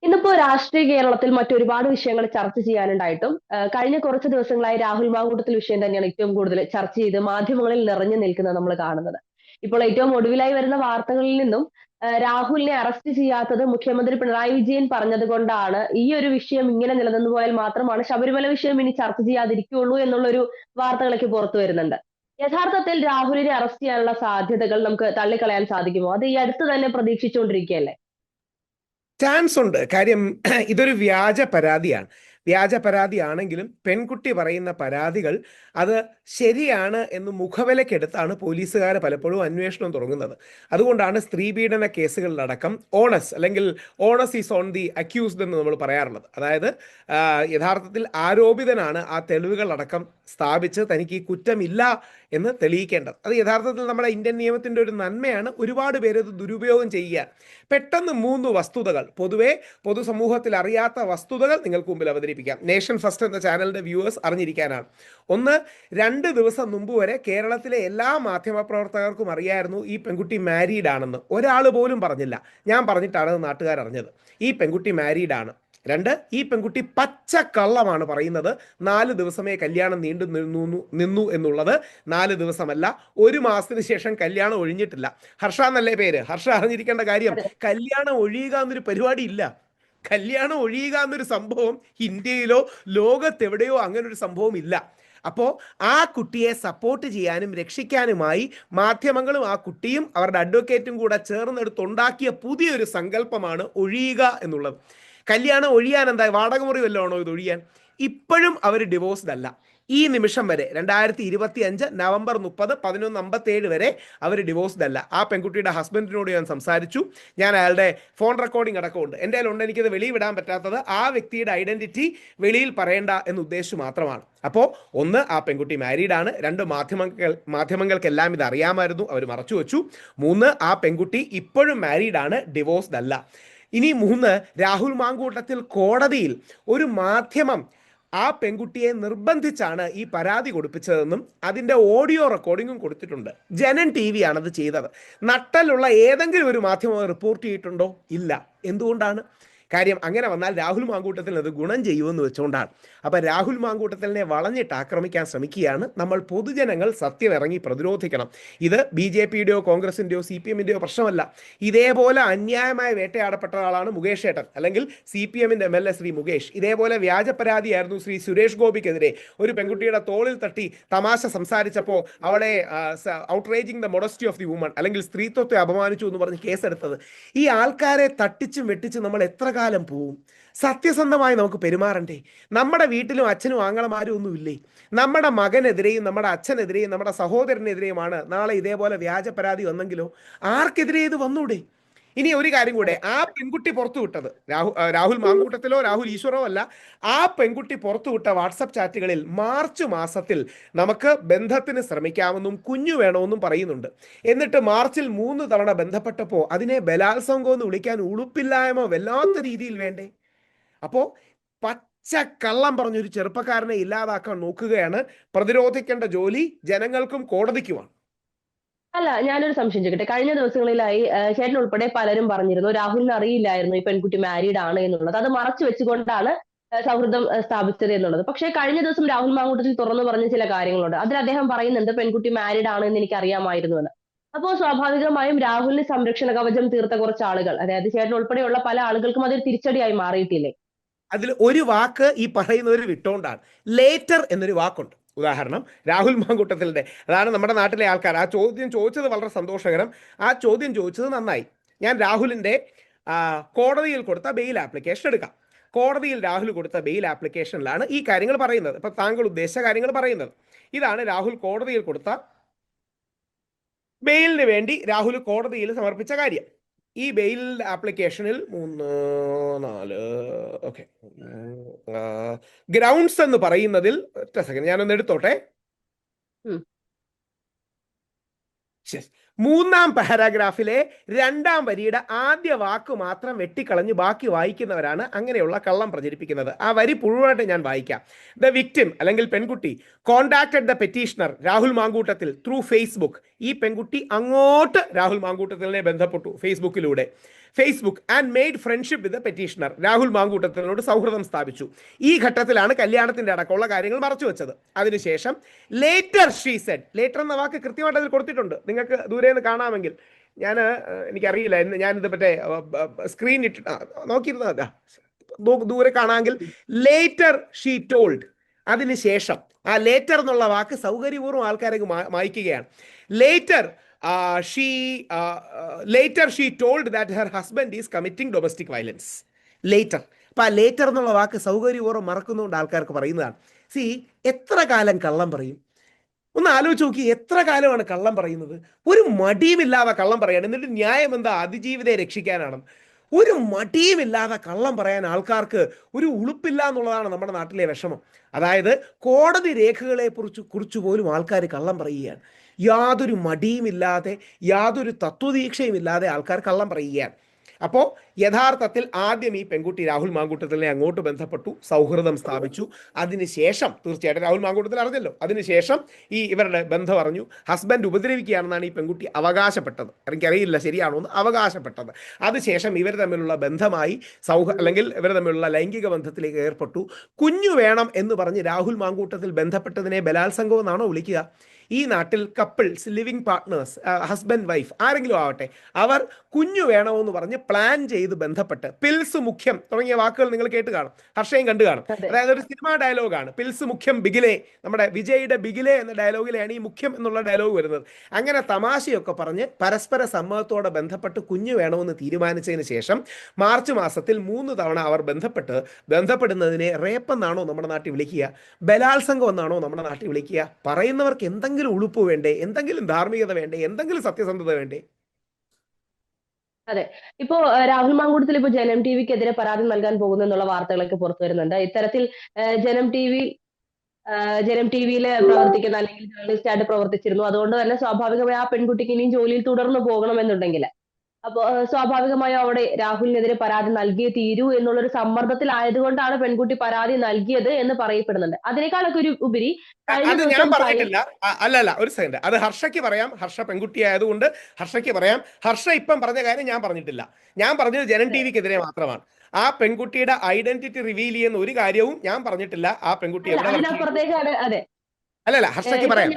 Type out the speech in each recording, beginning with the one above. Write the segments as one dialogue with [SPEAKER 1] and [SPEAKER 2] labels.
[SPEAKER 1] ഇന്നിപ്പോ രാഷ്ട്രീയ കേരളത്തിൽ മറ്റൊരുപാട് വിഷയങ്ങൾ ചർച്ച ചെയ്യാനുണ്ടായിട്ടും കഴിഞ്ഞ കുറച്ച് ദിവസങ്ങളായി രാഹുൽ മാങ്കൂട്ടത്തിൽ വിഷയം തന്നെയാണ് ഏറ്റവും കൂടുതൽ ചർച്ച ചെയ്ത് മാധ്യമങ്ങളിൽ നിറഞ്ഞു നിൽക്കുന്നത് നമ്മൾ കാണുന്നത്. ഇപ്പോൾ ഏറ്റവും ഒടുവിലായി വരുന്ന വാർത്തകളിൽ നിന്നും രാഹുലിനെ അറസ്റ്റ് ചെയ്യാത്തത് മുഖ്യമന്ത്രി പിണറായി വിജയൻ പറഞ്ഞത് കൊണ്ടാണ്, ഈ ഒരു വിഷയം ഇങ്ങനെ നിലനിന്നു പോയാൽ മാത്രമാണ് ശബരിമല വിഷയം ഇനി ചർച്ച ചെയ്യാതിരിക്കുകയുള്ളൂ എന്നുള്ളൊരു വാർത്തകളൊക്കെ പുറത്തു വരുന്നുണ്ട്. യഥാർത്ഥത്തിൽ രാഹുലിനെ അറസ്റ്റ് ചെയ്യാനുള്ള സാധ്യതകൾ നമുക്ക് തള്ളിക്കളയാൻ സാധിക്കുമോ? അത് ഈ അടുത്ത് തന്നെ പ്രതീക്ഷിച്ചുകൊണ്ടിരിക്കുകയല്ലേ?
[SPEAKER 2] ചാൻസ് ഉണ്ട്. കാര്യം ഇതൊരു വ്യാജ പരാതിയാണ്. വ്യാജ പരാതിയാണെങ്കിലും പെൺകുട്ടി പറയുന്ന പരാതികൾ അത് ശരിയാണ് എന്ന് മുഖവിലക്കെടുത്താണ് പോലീസുകാർ പലപ്പോഴും അന്വേഷണം തുടങ്ങുന്നത്. അതുകൊണ്ടാണ് സ്ത്രീപീഡന കേസുകളിലടക്കം ഓണസ് അല്ലെങ്കിൽ ഓണസ് ഈസ് ഓൺ ദി അക്യൂസ്ഡ് എന്ന് നമ്മൾ പറയാറുള്ളത്. അതായത് യഥാർത്ഥത്തിൽ ആരോപിതനാണ് ആ തെളിവുകളടക്കം സ്ഥാപിച്ച് തനിക്ക് ഈ കുറ്റമില്ല എന്ന് തെളിയിക്കേണ്ടത്. അത് യഥാർത്ഥത്തിൽ നമ്മുടെ ഇന്ത്യൻ നിയമത്തിൻ്റെ ഒരു നന്മയാണ്. ഒരുപാട് പേര് ഇത് ദുരുപയോഗം ചെയ്യുക. പെട്ടെന്ന് 3 വസ്തുതകൾ, പൊതുവെ പൊതുസമൂഹത്തിൽ അറിയാത്ത വസ്തുതകൾ നിങ്ങൾക്ക് മുമ്പിൽ അവതരിപ്പിക്കാം. നേഷൻ ഫസ്റ്റ് എന്ന ചാനലിൻ്റെ വ്യൂവേഴ്സ് അറിഞ്ഞിരിക്കാനാണ്. ഒന്ന്, 2 ദിവസം മുമ്പ് വരെ കേരളത്തിലെ എല്ലാ മാധ്യമപ്രവർത്തകർക്കും അറിയായിരുന്നു ഈ പെൺകുട്ടി മാരീഡ് ആണെന്ന്. ഒരാൾ പോലും പറഞ്ഞില്ല. ഞാൻ പറഞ്ഞിട്ടാണ് നാട്ടുകാർ അറിഞ്ഞത് ഈ പെൺകുട്ടി മാരീഡ് ആണ്. 2, ഈ പെൺകുട്ടി പച്ചക്കള്ളമാണ് പറയുന്നത്. 4 ദിവസമേ കല്യാണം നിന്നു എന്നുള്ളത്. 4 ദിവസമല്ല, 1 മാസത്തിന് ശേഷം കല്യാണം ഒഴിഞ്ഞിട്ടില്ല. ഹർഷ എന്നല്ലേ പേര്? ഹർഷ അറിഞ്ഞിരിക്കേണ്ട കാര്യം, കല്യാണം ഒഴിയുക എന്നൊരു പരിപാടി ഇല്ല. കല്യാണം ഒഴിയുക എന്നൊരു സംഭവം ഇന്ത്യയിലോ ലോകത്തെവിടെയോ അങ്ങനെ ഒരു സംഭവം ഇല്ല. അപ്പോൾ ആ കുട്ടിയെ സപ്പോർട്ട് ചെയ്യാനും രക്ഷിക്കാനുമായി മാധ്യമങ്ങളും ആ കുട്ടിയും അവരുടെ അഡ്വക്കേറ്റും കൂടെ ചേർന്നെടുത്തുണ്ടാക്കിയ പുതിയൊരു സങ്കല്പമാണ് ഒഴിയുക എന്നുള്ളത്. കല്യാണം ഒഴിയാൻ എന്താ, വാടക മുറി വല്ലതാണോ ഇത് ഒഴിയാൻ? ഇപ്പോഴും അവർ ഡിവോഴ്സ്ഡ് അല്ല. ഈ നിമിഷം വരെ 2025 നവംബർ 30 11:57 വരെ അവർ ഡിവോഴ്സ്ഡ് അല്ല. ആ പെൺകുട്ടിയുടെ ഹസ്ബൻഡിനോട് ഞാൻ സംസാരിച്ചു. ഞാൻ അയാളുടെ ഫോൺ റെക്കോർഡിംഗ് അടക്കമുണ്ട്, എൻ്റെ കയ്യിലുണ്ട്. എനിക്കത് വെളിയിൽ വിടാൻ പറ്റാത്തത് ആ വ്യക്തിയുടെ ഐഡന്റിറ്റി വെളിയിൽ പറയേണ്ട എന്ന് ഉദ്ദേശിച്ചു മാത്രമാണ്. അപ്പോൾ ഒന്ന്, ആ പെൺകുട്ടി മാരീഡാണ്. 2, മാധ്യമങ്ങൾക്കെല്ലാം ഇത് അറിയാമായിരുന്നു, അവർ മറച്ചു വെച്ചു. 3, ആ പെൺകുട്ടി ഇപ്പോഴും മാരീഡാണ്, ഡിവോഴ്സ്ഡ് അല്ല. ഇനി 3, രാഹുൽ മാങ്കൂട്ടത്തിൽ കോടതിയിൽ ഒരു മാധ്യമം ആ പെൺകുട്ടിയെ നിർബന്ധിച്ചാണ് ഈ പരാതി കൊടുപ്പിച്ചതെന്നും അതിൻ്റെ ഓഡിയോ റെക്കോർഡിങ്ങും കൊടുത്തിട്ടുണ്ട്. ജനൻ TV ആണത് ചെയ്തത്. നട്ടലുള്ള ഏതെങ്കിലും ഒരു മാധ്യമം റിപ്പോർട്ട് ചെയ്തിട്ടുണ്ടോ? ഇല്ല. എന്തുകൊണ്ടാണ്? കാര്യം അങ്ങനെ വന്നാൽ രാഹുൽ മാങ്കൂട്ടത്തിൽ അത് ഗുണം ചെയ്യുമെന്ന് വെച്ചുകൊണ്ടാണ്. അപ്പം രാഹുൽ മാങ്കൂട്ടത്തിനെ വളഞ്ഞിട്ട് ആക്രമിക്കാൻ ശ്രമിക്കുകയാണ്. നമ്മൾ പൊതുജനങ്ങൾ സത്യം ഇറങ്ങി പ്രതിരോധിക്കണം. ഇത് BJPയുടെയോ കോൺഗ്രസിൻ്റെയോ CPMൻ്റെയോ പ്രശ്നമല്ല. ഇതേപോലെ അന്യായമായി വേട്ടയാടപ്പെട്ട ആളാണ് മുകേഷ് ഏട്ടൻ, അല്ലെങ്കിൽ CPMൻ്റെ MLA ശ്രീ മുകേഷ്. ഇതേപോലെ വ്യാജ പരാതിയായിരുന്നു ശ്രീ സുരേഷ് ഗോപിക്കെതിരെ. ഒരു പെൺകുട്ടിയുടെ തോളിൽ തട്ടി തമാശ സംസാരിച്ചപ്പോൾ അവളെ outraging the modesty of the woman, അല്ലെങ്കിൽ സ്ത്രീത്വത്തെ അപമാനിച്ചു എന്ന് പറഞ്ഞ് കേസെടുത്തത്. ഈ ആൾക്കാരെ തട്ടിച്ചും വെട്ടിച്ചും നമ്മൾ എത്ര കാലം പോവും? സത്യസന്ധമായി നമുക്ക് പെരുമാറണ്ടേ? നമ്മുടെ വീട്ടിലും അച്ഛനും ആങ്ങളമാരും ഒന്നുമില്ലേ? നമ്മുടെ മകനെതിരെയും നമ്മുടെ അച്ഛനെതിരെയും നമ്മുടെ സഹോദരനെതിരെയുമാണ് നാളെ ഇതേപോലെ വ്യാജ പരാതി വന്നെങ്കിലോ? ആർക്കെതിരെ ഇത് വന്നൂടെ? ഇനി ഒരു കാര്യം കൂടെ, ആ പെൺകുട്ടി പുറത്തുവിട്ടത് രാഹുൽ മാങ്കൂട്ടത്തിലോ രാഹുൽ ഈശ്വറോ അല്ല. ആ പെൺകുട്ടി പുറത്തുവിട്ട വാട്സപ്പ് ചാറ്റുകളിൽ മാർച്ച് മാസത്തിൽ നമുക്ക് ബന്ധത്തിന് ശ്രമിക്കാമെന്നും കുഞ്ഞു വേണമെന്നും പറയുന്നുണ്ട്. എന്നിട്ട് മാർച്ചിൽ 3 തവണ ബന്ധപ്പെട്ടപ്പോൾ അതിനെ ബലാത്സംഗം എന്ന് വിളിക്കാൻ ഉളുപ്പില്ലായ്മ വല്ലാത്ത രീതിയിൽ വേണ്ടേ? അപ്പോൾ പച്ചക്കള്ളം പറഞ്ഞൊരു ചെറുപ്പക്കാരനെ ഇല്ലാതാക്കാൻ നോക്കുകയാണ്. പ്രതിരോധിക്കേണ്ട ജോലി ജനങ്ങൾക്കും കോടതിക്കുമാണ്.
[SPEAKER 1] അല്ല, ഞാനൊരു സംശയം ചോദിക്കട്ടെ. കഴിഞ്ഞ ദിവസങ്ങളിലായി ചേട്ടൻ ഉൾപ്പെടെ പലരും പറഞ്ഞിരുന്നു രാഹുലിന് അറിയില്ലായിരുന്നു ഈ പെൺകുട്ടി മാരീഡ് ആണ് എന്നുള്ളത്. അത് മറച്ചു വെച്ചുകൊണ്ടാണ് സൗഹൃദം സ്ഥാപിച്ചത് എന്നുള്ളത്. പക്ഷേ കഴിഞ്ഞ ദിവസം രാഹുൽ മാങ്കൂട്ടത്തിൽ തുറന്നു പറഞ്ഞ ചില കാര്യങ്ങളുണ്ട്. അതിൽ അദ്ദേഹം പറയുന്നുണ്ട് പെൺകുട്ടി മാരീഡ് ആണ് എന്ന് എനിക്ക് അറിയാമായിരുന്നു എന്ന്. അപ്പോൾ സ്വാഭാവികമായും രാഹുലിന് സംരക്ഷണ കവചം തീർത്ത കുറച്ച് ആളുകൾ, അതായത് ചേട്ടൻ ഉൾപ്പെടെയുള്ള പല ആളുകൾക്കും അതൊരു തിരിച്ചടിയായി മാറിയിട്ടില്ലേ?
[SPEAKER 2] അതിൽ ഒരു വാക്ക് ഈ പറയുന്നവർ വിട്ടുകൊണ്ടാണ്. ലേറ്റർ എന്നൊരു വാക്കുണ്ട്. ഉദാഹരണം, രാഹുൽ മാങ്കൂട്ടത്തിൻ്റെ, അതാണ് നമ്മുടെ നാട്ടിലെ ആൾക്കാർ. ആ ചോദ്യം ചോദിച്ചത് വളരെ സന്തോഷകരം. ആ ചോദ്യം ചോദിച്ചത് നന്നായി. ഞാൻ രാഹുലിൻ്റെ കോടതിയിൽ കൊടുത്ത ബെയിൽ ആപ്ലിക്കേഷൻ എടുക്കാം. കോടതിയിൽ രാഹുൽ കൊടുത്ത ബെയിൽ ആപ്ലിക്കേഷനിലാണ് ഈ കാര്യങ്ങൾ പറയുന്നത്. ഇപ്പം താങ്കൾ ഉദ്ദേശിച്ച കാര്യങ്ങൾ പറയുന്നത് ഇതാണ്. രാഹുൽ കോടതിയിൽ കൊടുത്ത ബെയിലിന് വേണ്ടി രാഹുൽ കോടതിയിൽ സമർപ്പിച്ച കാര്യം. ഈ ബെയിൽ ആപ്ലിക്കേഷനിൽ 3, 4 ഓക്കെ ഗ്രൗണ്ട്സ് എന്ന് പറയുന്നതിൽ ഒറ്റ സെക്കൻഡ് ഞാനൊന്ന് എടുത്തോട്ടെ. ശരി, 3-ാം പാരാഗ്രാഫിലെ 2-ാം വരിയുടെ ആദ്യ വാക്ക് മാത്രം വെട്ടിക്കളഞ്ഞ് ബാക്കി വായിക്കുന്നവരാണ് അങ്ങനെയുള്ള കള്ളം പ്രചരിപ്പിക്കുന്നത്. ആ വരി മുഴുവനായിട്ട് ഞാൻ വായിക്കാം. ദ വിക്ടിം അല്ലെങ്കിൽ പെൺകുട്ടി contacted the petitioner Rahul Mankoottathil through Facebook. ഈ പെൺകുട്ടി അങ്ങോട്ട് രാഹുൽ മാങ്കൂട്ടത്തിനെ ബന്ധപ്പെട്ടു ഫേസ്ബുക്കിലൂടെ. Facebook and made friendship with petitioner. Rahul മാങ്കൂട്ടത്തിനോട് സൗഹൃദം സ്ഥാപിച്ചു. ഈ ഘട്ടത്തിലാണ് കല്യാണത്തിന്റെ അടക്കമുള്ള കാര്യങ്ങൾ മറച്ചു വെച്ചത്. അതിനുശേഷം ലേറ്റർ ഷീ സെഡ്, ലേറ്റർ എന്ന വാക്ക് കൃത്യമായിട്ട് അതിൽ കൊടുത്തിട്ടുണ്ട്, നിങ്ങൾക്ക് ദൂരെ നിന്ന് കാണാമെങ്കിൽ. എനിക്കറിയില്ല, ഞാനിത് മറ്റേ സ്ക്രീൻ ഇട്ടിട്ട് നോക്കിയിരുന്ന ദൂരെ കാണാമെങ്കിൽ ലേറ്റർ ഷീ ടോൾഡ്. അതിനുശേഷം ആ ലേറ്റർ എന്നുള്ള വാക്ക് സൗകര്യപൂർവ്വം ആൾക്കാരെ മായ്ക്കുകയാണ്. Later she told that her husband is committing domestic violence. Later. അപ്പൊ ആ ലേറ്റർ എന്നുള്ള വാക്ക് സൗകര്യപൂർവ്വം മറക്കുന്നതുകൊണ്ട് ആൾക്കാർക്ക് പറയുന്നതാണ്. എത്ര കാലം കള്ളം പറയും? ഒന്ന് ആലോചിച്ച് നോക്കി, എത്ര കാലമാണ് കള്ളം പറയുന്നത്? ഒരു മടിയുമില്ലാതെ കള്ളം പറയാണ്. എന്നിട്ട് ന്യായം എന്താ? അതിജീവിതയെ രക്ഷിക്കാനാണ്. ഒരു മടിയുമില്ലാതെ കള്ളം പറയാൻ ആൾക്കാർക്ക് ഒരു ഉളുപ്പില്ല എന്നുള്ളതാണ് നമ്മുടെ നാട്ടിലെ വിഷമം. അതായത് കോടതി രേഖകളെ കുറിച്ച് പോലും ആൾക്കാർ കള്ളം പറയുകയാണ്. യാതൊരു മടിയുമില്ലാതെ, യാതൊരു തത്വദീക്ഷയുമില്ലാതെ ആൾക്കാർ കള്ളം പറയുകയാണ്. അപ്പോൾ യഥാർത്ഥത്തിൽ ആദ്യം ഈ പെൺകുട്ടി രാഹുൽ മാങ്കൂട്ടത്തിനെ അങ്ങോട്ട് ബന്ധപ്പെട്ടു, സൗഹൃദം സ്ഥാപിച്ചു. അതിനുശേഷം തീർച്ചയായിട്ടും രാഹുൽ മാങ്കൂട്ടത്തിൽ അറിഞ്ഞല്ലോ, അതിനുശേഷം ഇവരുടെ ബന്ധം അറിഞ്ഞു. ഹസ്ബൻഡ് ഉപദ്രവിക്കുകയാണെന്നാണ് ഈ പെൺകുട്ടി അവകാശപ്പെട്ടത്. എനിക്കറിയില്ല ശരിയാണോ എന്ന്, അവകാശപ്പെട്ടത്. അതിനുശേഷം ഇവർ തമ്മിലുള്ള ബന്ധമായി, അല്ലെങ്കിൽ ഇവർ തമ്മിലുള്ള ലൈംഗിക ബന്ധത്തിലേക്ക് ഏർപ്പെട്ടു. കുഞ്ഞു വേണം എന്ന് പറഞ്ഞ് രാഹുൽ മാങ്കൂട്ടത്തിൽ ബന്ധപ്പെട്ടതിനെ ബലാത്സംഗം എന്നാണോ വിളിക്കുക? ഈ നാട്ടിൽ couples, living partners, husband wife ആരെങ്കിലും ആവട്ടെ, അവർ കുഞ്ഞു വേണമെന്ന് പറഞ്ഞ് പ്ലാൻ ചെയ്ത് ബന്ധപ്പെട്ട്, പിൽസ് മുഖ്യം തുടങ്ങിയ വാക്കുകൾ നിങ്ങൾ കേട്ട് കാണും, ഹർഷയും കണ്ടു കാണും. അതായത് ഒരു സിനിമാ ഡയലോഗാണ്, പിൽസ് മുഖ്യം ബിഗിലെ. നമ്മുടെ വിജയുടെ ബിഗിലെ എന്ന ഡയലോഗിലാണ് ഈ മുഖ്യം എന്നുള്ള ഡയലോഗ് വരുന്നത്. അങ്ങനെ തമാശയൊക്കെ പറഞ്ഞ് പരസ്പര സമ്മതത്തോടെ ബന്ധപ്പെട്ട് കുഞ്ഞു വേണമെന്ന് തീരുമാനിച്ചതിന് ശേഷം മാർച്ച് മാസത്തിൽ 3 തവണ അവർ ബന്ധപ്പെടുന്നതിനെ റേപ്പ് എന്നാണോ നമ്മുടെ നാട്ടിൽ വിളിക്കുക? ബലാത്സംഗം എന്നാണോ നമ്മുടെ നാട്ടിൽ വിളിക്കുക? പറയുന്നവർക്ക് എന്തെങ്കിലും ഉളുപ്പ് വേണ്ടേ? എന്തെങ്കിലും ധാർമ്മികത വേണ്ടേ? എന്തെങ്കിലും സത്യസന്ധത വേണ്ടേ?
[SPEAKER 1] അതെ. ഇപ്പോ രാഹുൽ മാങ്കൂട്ടത്തിൽ ഇപ്പൊ ജനം ടിവിക്കെതിരെ പരാതി നൽകാൻ പോകുന്നു എന്നുള്ള വാർത്തകളൊക്കെ പുറത്തു വരുന്നുണ്ട്. ഇത്തരത്തിൽ ജനം ടിവിയിൽ പ്രവർത്തിക്കുന്ന അല്ലെങ്കിൽ ജേർണലിസ്റ്റ് ആയിട്ട് പ്രവർത്തിച്ചിരുന്നു. അതുകൊണ്ട് തന്നെ സ്വാഭാവികമായി ആ പെൺകുട്ടിക്ക് ഇനിയും ജോലിയിൽ തുടർന്ന് പോകണമെന്നുണ്ടെങ്കിൽ അപ്പൊ സ്വാഭാവികമായും അവിടെ രാഹുലിനെതിരെ പരാതി നൽകിയേ തീരൂ എന്നുള്ളൊരു സമ്മർദ്ദത്തിലായതുകൊണ്ടാണ് പെൺകുട്ടി പരാതി നൽകിയത് എന്ന് പറയപ്പെടുന്നുണ്ട്. അതിനേക്കാളൊക്കെ ഉപരി
[SPEAKER 2] അത് ഞാൻ പറഞ്ഞിട്ടില്ല. അല്ലല്ല, ഒരു സെക്കൻഡ്. അത് ഹർഷയ്ക്ക് പറയാം. ഹർഷ പെൺകുട്ടി ആയതുകൊണ്ട് ഹർഷയ്ക്ക് പറയാം. ഹർഷ ഇപ്പം പറഞ്ഞ കാര്യം ഞാൻ പറഞ്ഞിട്ടില്ല. ഞാൻ പറഞ്ഞത് ജനം ടിവിക്കെതിരെ മാത്രമാണ്. ആ പെൺകുട്ടിയുടെ ഐഡന്റിറ്റി റിവീൽ ചെയ്യുന്ന ഒരു കാര്യവും ഞാൻ പറഞ്ഞിട്ടില്ല. ആ പെൺകുട്ടി
[SPEAKER 1] അതെ,
[SPEAKER 2] അല്ലല്ല, ഹർഷയ്ക്ക് പറയാം.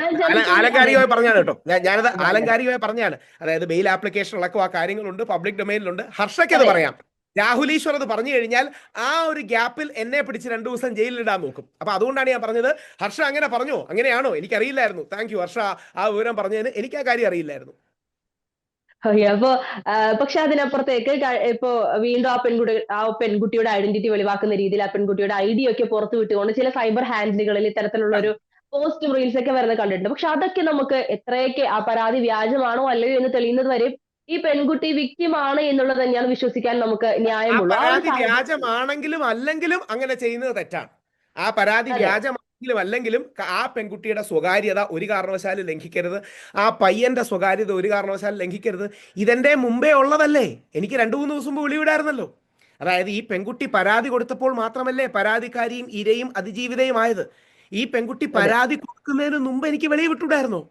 [SPEAKER 2] ആലങ്കാരികമായി പറഞ്ഞാണ് കേട്ടോ, ഞാനത് ആലങ്കാരികമായി പറഞ്ഞാണ്. അതായത് ബെയിൽ ആപ്ലിക്കേഷൻ അടക്കം ആ കാര്യങ്ങളുണ്ട്, പബ്ലിക് ഡൊമൈനിലുണ്ട്. ഹർഷയ്ക്ക് അത് പറയാം. രാഹുൽ ഈശ്വർ അത് പറഞ്ഞു കഴിഞ്ഞാൽ ആ ഒരു ഗ്യാപ്പിൽ എന്നെ പിടിച്ച് 2 ദിവസം ജയിലിലിടാൻ നോക്കും. അപ്പൊ അതുകൊണ്ടാണ് ഞാൻ പറഞ്ഞത്. ഹർഷ അങ്ങനെ പറഞ്ഞോ? അങ്ങനെയാണോ? എനിക്കറിയില്ലായിരുന്നു. താങ്ക് യു ഹർഷ, ആ വിവരം പറഞ്ഞതിന്. എനിക്ക് ആ കാര്യം അറിയില്ലായിരുന്നു.
[SPEAKER 1] അപ്പൊ പക്ഷെ അതിനപ്പുറത്തേക്ക് ഇപ്പോ വീണ്ടും ആ പെൺകുട്ടിയുടെ ഐഡന്റിറ്റി വെളിവാക്കുന്ന രീതിയിൽ ആ പെൺകുട്ടിയുടെ ഐഡി ഒക്കെ പുറത്തു വിട്ടുകൊണ്ട് ചില സൈബർ ഹാൻഡിലുകളിൽ ഇത്തരത്തിലുള്ള ഒരു പോസ്റ്റും റീൽസ് ഒക്കെ വരുന്നത് കണ്ടിട്ടുണ്ട്. പക്ഷെ അതൊക്കെ നമുക്ക് എത്രയൊക്കെ ആ പരാതി വ്യാജമാണോ അല്ലയോ എന്ന് തെളിയുന്നത് വരെ ഈ പെൺകുട്ടി വിക്ടിം ആണ് എന്നുള്ളത് തന്നെയാണ് വിശ്വസിക്കാൻ നമുക്ക് ന്യായമുള്ളൂ.
[SPEAKER 2] പരാതി വ്യാജമാണെങ്കിലും അല്ലെങ്കിലും അങ്ങനെ ചെയ്യുന്നത് തെറ്റാണ്. ആ പരാതി വ്യാജമാണെങ്കിലും അല്ലെങ്കിലും ആ പെൺകുട്ടിയുടെ സ്വകാര്യത ഒരു കാരണവശാലും ലംഘിക്കരുത്. ആ പയ്യന്റെ സ്വകാര്യത ഒരു കാരണവശാലും ലംഘിക്കരുത്. ഇതെന്റെ മുമ്പേ ഉള്ളതല്ലേ? എനിക്ക് 2-3 ദിവസം മുമ്പ് വിളിവിടായിരുന്നല്ലോ. അതായത് ഈ പെൺകുട്ടി പരാതി കൊടുത്തപ്പോൾ മാത്രമല്ലേ പരാതിക്കാരിയും ഇരയും അതിജീവിതയും ആയത്. ഈ പെൺകുട്ടി പരാതി കൊടുക്കുന്നതിന് മുമ്പ് എനിക്ക് വെളിവിട്ടുണ്ടായിരുന്നോ?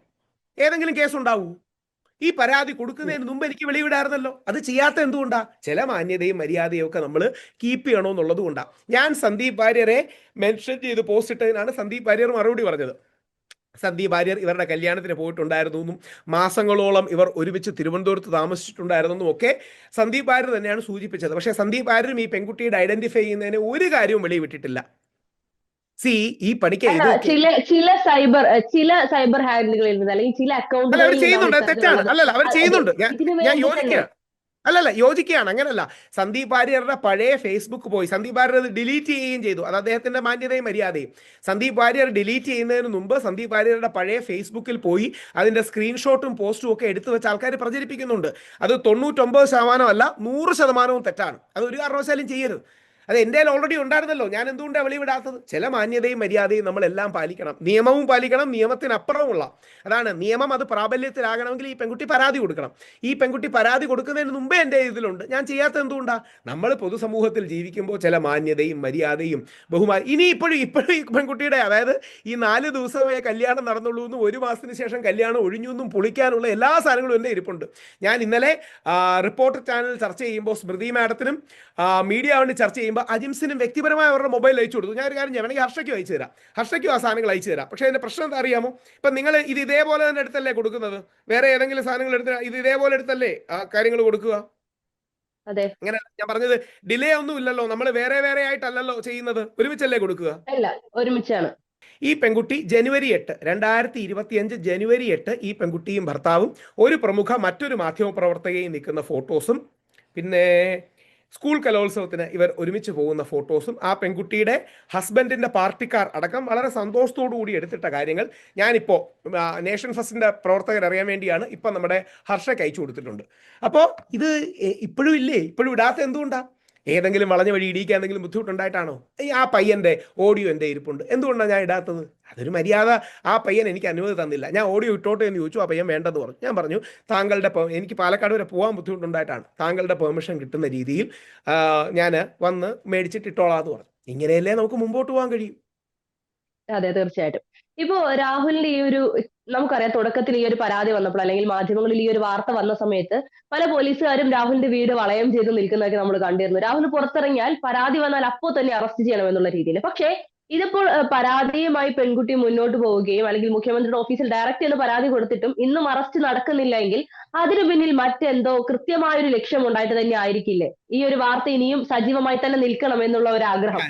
[SPEAKER 2] ഏതെങ്കിലും കേസ് ഉണ്ടാവൂ? ഈ പരാതി കൊടുക്കുന്നതിന് മുമ്പ് എനിക്ക് വെളിവിടായിരുന്നല്ലോ. അത് ചെയ്യാത്ത എന്തുകൊണ്ടാ? ചില മാന്യതയും മര്യാദയും ഒക്കെ നമ്മൾ കീപ്പ് ചെയ്യണമെന്നുള്ളത് കൊണ്ടാണ്. ഞാൻ സന്ദീപ് വാര്യരെ മെൻഷൻ ചെയ്ത് പോസ്റ്റ് ഇട്ടതിനാണ് സന്ദീപ് വാര്യർ മറുപടി പറഞ്ഞത്. സന്ദീപ് വാര്യർ ഇവരുടെ കല്യാണത്തിന് പോയിട്ടുണ്ടായിരുന്നു എന്നും മാസങ്ങളോളം ഇവർ ഒരുമിച്ച് തിരുവനന്തപുരത്ത് താമസിച്ചിട്ടുണ്ടായിരുന്നെന്നും ഒക്കെ സന്ദീപ് വാര്യർ തന്നെയാണ് സൂചിപ്പിച്ചത്. പക്ഷേ സന്ദീപ് വാര്യരും ഈ പെൺകുട്ടിയുടെ ഐഡന്റിഫൈ ചെയ്യുന്നതിന് ഒരു കാര്യവും വെളിവിട്ടിട്ടില്ല. ഈ പണിക്ക്
[SPEAKER 1] ചില സൈബർ ഹാൻഡിലുകളിൽ നിന്ന് അല്ലെങ്കിൽ ചില അക്കൗണ്ടുകളിൽ
[SPEAKER 2] അവർ ചെയ്യുന്നുണ്ട്. തെറ്റാണ്. അല്ലല്ല, അവർ ചെയ്യുന്നുണ്ട്. ഞാൻ യോജിക്കുകയാണ്. അങ്ങനല്ല. സന്ദീപ് വാര്യരുടെ പഴയ ഫേസ്ബുക്ക് പോയി സന്ദീപ് വാര്യർ അത് ഡിലീറ്റ് ചെയ്യുകയും ചെയ്തു. അത് അദ്ദേഹത്തിന്റെ മാന്യതയും മര്യാദയും. സന്ദീപ് വാര്യർ ഡിലീറ്റ് ചെയ്യുന്നതിന് മുമ്പ് സന്ദീപ് വാര്യരുടെ പഴയ ഫേസ്ബുക്കിൽ പോയി അതിന്റെ സ്ക്രീൻഷോട്ടും പോസ്റ്റും ഒക്കെ എടുത്തു വെച്ച് ആൾക്കാർ പ്രചരിപ്പിക്കുന്നുണ്ട്. അത് 99% അല്ല, 100% തെറ്റാണ്. അത് ഒരു കാരണവശാലും ചെയ്യരുത്. അത് എൻ്റെ ഓൾറെഡി ഉണ്ടായിരുന്നല്ലോ, ഞാൻ എന്തുകൊണ്ടാണ് വെളിവിടാത്തത്? ചില മാന്യതയും മര്യാദയും നമ്മളെല്ലാം പാലിക്കണം, നിയമവും പാലിക്കണം, നിയമത്തിനപ്പുറമുള്ള. അതാണ് നിയമം. അത് പ്രാബല്യത്തിലാകണമെങ്കിൽ ഈ പെൺകുട്ടി പരാതി കൊടുക്കണം. ഈ പെൺകുട്ടി പരാതി കൊടുക്കുന്നതിന് മുമ്പേ എൻ്റെ ഇതിലുണ്ട്. ഞാൻ ചെയ്യാത്ത എന്തുകൊണ്ടാണ്? നമ്മൾ പൊതുസമൂഹത്തിൽ ജീവിക്കുമ്പോൾ ചില മാന്യതയും മര്യാദയും ബഹുമാനം. ഇനി ഇപ്പോഴും ഈ പെൺകുട്ടിയുടെ, അതായത് ഈ 4 ദിവസമേ കല്യാണം നടന്നുള്ളൂ എന്നും 1 മാസത്തിന് ശേഷം കല്യാണം ഒഴിഞ്ഞു എന്നും പൊളിക്കാനുള്ള എല്ലാ സാധനങ്ങളും എൻ്റെ ഇരിപ്പുണ്ട്. ഞാൻ ഇന്നലെ റിപ്പോർട്ടർ ചാനൽ ചർച്ച ചെയ്യുമ്പോൾ സ്മൃതി മാഡത്തിനും മീഡിയ വേണ്ടി ചർച്ച ചെയ്യുമ്പോൾ അജിംസിനും വ്യക്തിപരമായ അവരുടെ മൊബൈൽ അയച്ചു കൊടുത്തു. ഞാൻ ഒരു കാര്യം ഞാൻ വേണമെങ്കിൽ ഹർഷയ്ക്കും അയച്ചു തരാം, ഹർഷയ്ക്കും ആ സാധനങ്ങൾ അയച്ചു തരാം. പക്ഷേ അതിൻ്റെ പ്രശ്നം എന്താ അറിയാമോ? ഇപ്പം നിങ്ങൾ ഇത് ഇതേപോലെ തന്നെ എടുത്തല്ലേ കൊടുക്കുന്നത്? വേറെ ഏതെങ്കിലും സാധനങ്ങൾ എടുത്ത് ഇത് ഇതേപോലെ എടുത്തല്ലേ ആ കാര്യങ്ങൾ കൊടുക്കുക?
[SPEAKER 1] അതെ,
[SPEAKER 2] അങ്ങനെ ഞാൻ പറഞ്ഞത്, ഡിലേ ഒന്നും ഇല്ലല്ലോ, നമ്മൾ വേറെ വേറെ ആയിട്ടല്ലല്ലോ ചെയ്യുന്നത്, ഒരുമിച്ചല്ലേ കൊടുക്കുക?
[SPEAKER 1] അല്ല, ഒരുമിച്ചാണ്.
[SPEAKER 2] ഈ പെൺകുട്ടി ജനുവരി 8, 2025 ജനുവരി 8 ഈ പെൺകുട്ടിയും ഭർത്താവും ഒരു പ്രമുഖ മറ്റൊരു മാധ്യമ പ്രവർത്തകയും നിൽക്കുന്ന ഫോട്ടോസും, പിന്നെ സ്കൂൾ കലോത്സവത്തിന് ഇവർ ഒരുമിച്ച് പോകുന്ന ഫോട്ടോസും, ആ പെൺകുട്ടിയുടെ ഹസ്ബൻഡിൻ്റെ പാർട്ടിക്കാർ അടക്കം വളരെ സന്തോഷത്തോടു കൂടി എടുത്തിട്ട കാര്യങ്ങൾ ഞാനിപ്പോൾ നേഷൻ ഫസ്റ്റിൻ്റെ പ്രവർത്തകർ അറിയാൻ വേണ്ടിയാണ് ഇപ്പം നമ്മുടെ ഹർഷയ്ക്ക് അയച്ചു കൊടുത്തിട്ടുണ്ട്. അപ്പോൾ ഇത് ഇപ്പോഴും ഇല്ലേ? ഇപ്പോഴും ഇടാത്ത എന്തുകൊണ്ടാണ്? ഏതെങ്കിലും വളഞ്ഞ വഴി ഇടിക്കാൻ എന്തെങ്കിലും ബുദ്ധിമുട്ടുണ്ടായിട്ടാണോ? ആ പയ്യൻ്റെ ഓഡിയോ എൻ്റെ ഇരിപ്പുണ്ട്, എന്തുകൊണ്ടാണ് ഞാൻ ഇടാത്തത്? അതൊരു മര്യാദ. ആ പയ്യൻ എനിക്ക് അനുമതി തന്നില്ല, ഞാൻ ഓഡിയോ ഇട്ടോട്ടെ എന്ന് ചോദിച്ചു, ആ പയ്യൻ വേണ്ടെന്ന് പറഞ്ഞു. ഞാൻ പറഞ്ഞു താങ്കളുടെ എനിക്ക് പാലക്കാട് വരെ പോകാൻ ബുദ്ധിമുട്ടുണ്ടായിട്ടാണ്, താങ്കളുടെ പെർമിഷൻ കിട്ടുന്ന രീതിയിൽ ഞാൻ വന്ന് മേടിച്ചിട്ട് ഇട്ടോളാം എന്ന് പറഞ്ഞു. ഇങ്ങനെയല്ലേ നമുക്ക് മുമ്പോട്ട് പോകാൻ കഴിയും?
[SPEAKER 1] അതെ, തീർച്ചയായിട്ടും. ഇപ്പോ രാഹുലിന്റെ ഈ ഒരു, നമുക്കറിയാം തുടക്കത്തിൽ ഈ ഒരു പരാതി വന്നപ്പോൾ അല്ലെങ്കിൽ മാധ്യമങ്ങളിൽ ഈ ഒരു വാർത്ത വന്ന സമയത്ത് പല പോലീസുകാരും രാഹുലിന്റെ വീട് വളയം ചെയ്ത് നിൽക്കുന്നതൊക്കെ നമ്മൾ കണ്ടിരുന്നു. രാഹുൽ പുറത്തിറങ്ങിയാൽ പരാതി വന്നാൽ അപ്പോൾ തന്നെ അറസ്റ്റ് ചെയ്യണം എന്നുള്ള രീതിയിൽ. പക്ഷേ ഇതിപ്പോൾ പരാതിയുമായി പെൺകുട്ടി മുന്നോട്ട് പോവുകയും അല്ലെങ്കിൽ മുഖ്യമന്ത്രിയുടെ ഓഫീസിൽ ഡയറക്റ്റ് എന്ന് പരാതി കൊടുത്തിട്ടും ഇന്നും അറസ്റ്റ് നടക്കുന്നില്ല എങ്കിൽ അതിനു പിന്നിൽ മറ്റെന്തോ കൃത്യമായൊരു ലക്ഷ്യം ഉണ്ടായിട്ട് തന്നെ ആയിരിക്കില്ലേ ഈ ഒരു വാർത്ത ഇനിയും സജീവമായി തന്നെ നിൽക്കണം എന്നുള്ള ഒരു ആഗ്രഹം?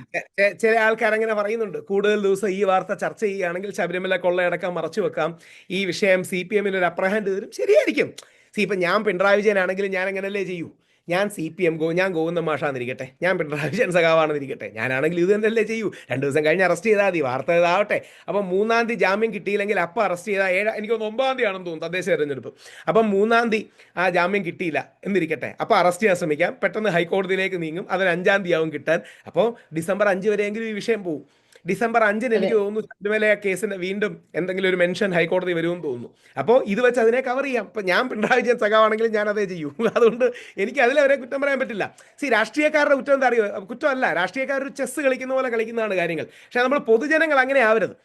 [SPEAKER 2] ചില ആൾക്കാർ അങ്ങനെ പറയുന്നുണ്ട്, കൂടുതൽ ദിവസം ഈ വാർത്ത ചർച്ച ചെയ്യുകയാണെങ്കിൽ ശബരിമല കൊള്ളയടക്കം മറച്ചു വെക്കാം, ഈ വിഷയം CPM ഒരു അപ്പർ ഹാൻഡ് തരും. ശരിയായിരിക്കും. ഇപ്പം ഞാൻ പിണറായി വിജയനാണെങ്കിലും ഞാൻ അങ്ങനല്ലേ ചെയ്യൂ? ഞാൻ CPM ഞാൻ ഗോവിന്ദൻ മാഷാന്നിരിക്കട്ടെ, ഞാൻ പിണറായി വിജയൻ സഖാവാണെന്നിരിക്കട്ടെ, ഞാനാണെങ്കിൽ ഇത് തന്നെയല്ലേ ചെയ്യൂ? 2 ദിവസം കഴിഞ്ഞ് അറസ്റ്റ് ചെയ്താൽ മതി, വാർത്ത ഇതാവട്ടെ. അപ്പം 3-ാം തീയതി ജാമ്യം കിട്ടിയില്ലെങ്കിൽ അപ്പം അറസ്റ്റ് ചെയ്താൽ എനിക്കൊന്ന് 9-ാം തീയതി ആണെന്ന് തോന്നുന്നു തദ്ദേശ തെരഞ്ഞെടുപ്പ്. അപ്പം 3-ാം തീയതി ആ ജാമ്യം കിട്ടിയില്ല എന്നിരിക്കട്ടെ, അപ്പോൾ അറസ്റ്റ് ചെയ്യാൻ ശ്രമിക്കാം, പെട്ടെന്ന് ഹൈക്കോടതിയിലേക്ക് നീങ്ങും, അതിന് 5-ാം തീയതി ആവും കിട്ടാൻ. അപ്പോൾ ഡിസംബർ 5 വരെയെങ്കിലും ഈ വിഷയം പോകും. ഡിസംബർ 5-ന് എനിക്ക് തോന്നുന്നു ശബരിമല കേസിന് വീണ്ടും എന്തെങ്കിലും ഒരു മെൻഷൻ ഹൈക്കോടതി വരുമെന്ന് തോന്നുന്നു. അപ്പോൾ ഇത് വെച്ച് അതിനെ കവർ ചെയ്യാം. ഇപ്പം ഞാൻ പിണറായി വിജയൻ സഖാവാണെങ്കിലും ഞാൻ അതേ ചെയ്യൂ. അതുകൊണ്ട് എനിക്ക് അതിലവരെ കുറ്റം പറയാൻ പറ്റില്ല. രാഷ്ട്രീയക്കാരുടെ കുറ്റം എന്താ അറിയോ? കുറ്റമല്ല, രാഷ്ട്രീയക്കാർ ഒരു ചെസ്സ് കളിക്കുന്ന പോലെ കളിക്കുന്നതാണ് കാര്യങ്ങൾ. പക്ഷേ നമ്മൾ പൊതുജനങ്ങൾ അങ്ങനെ ആവരുത്.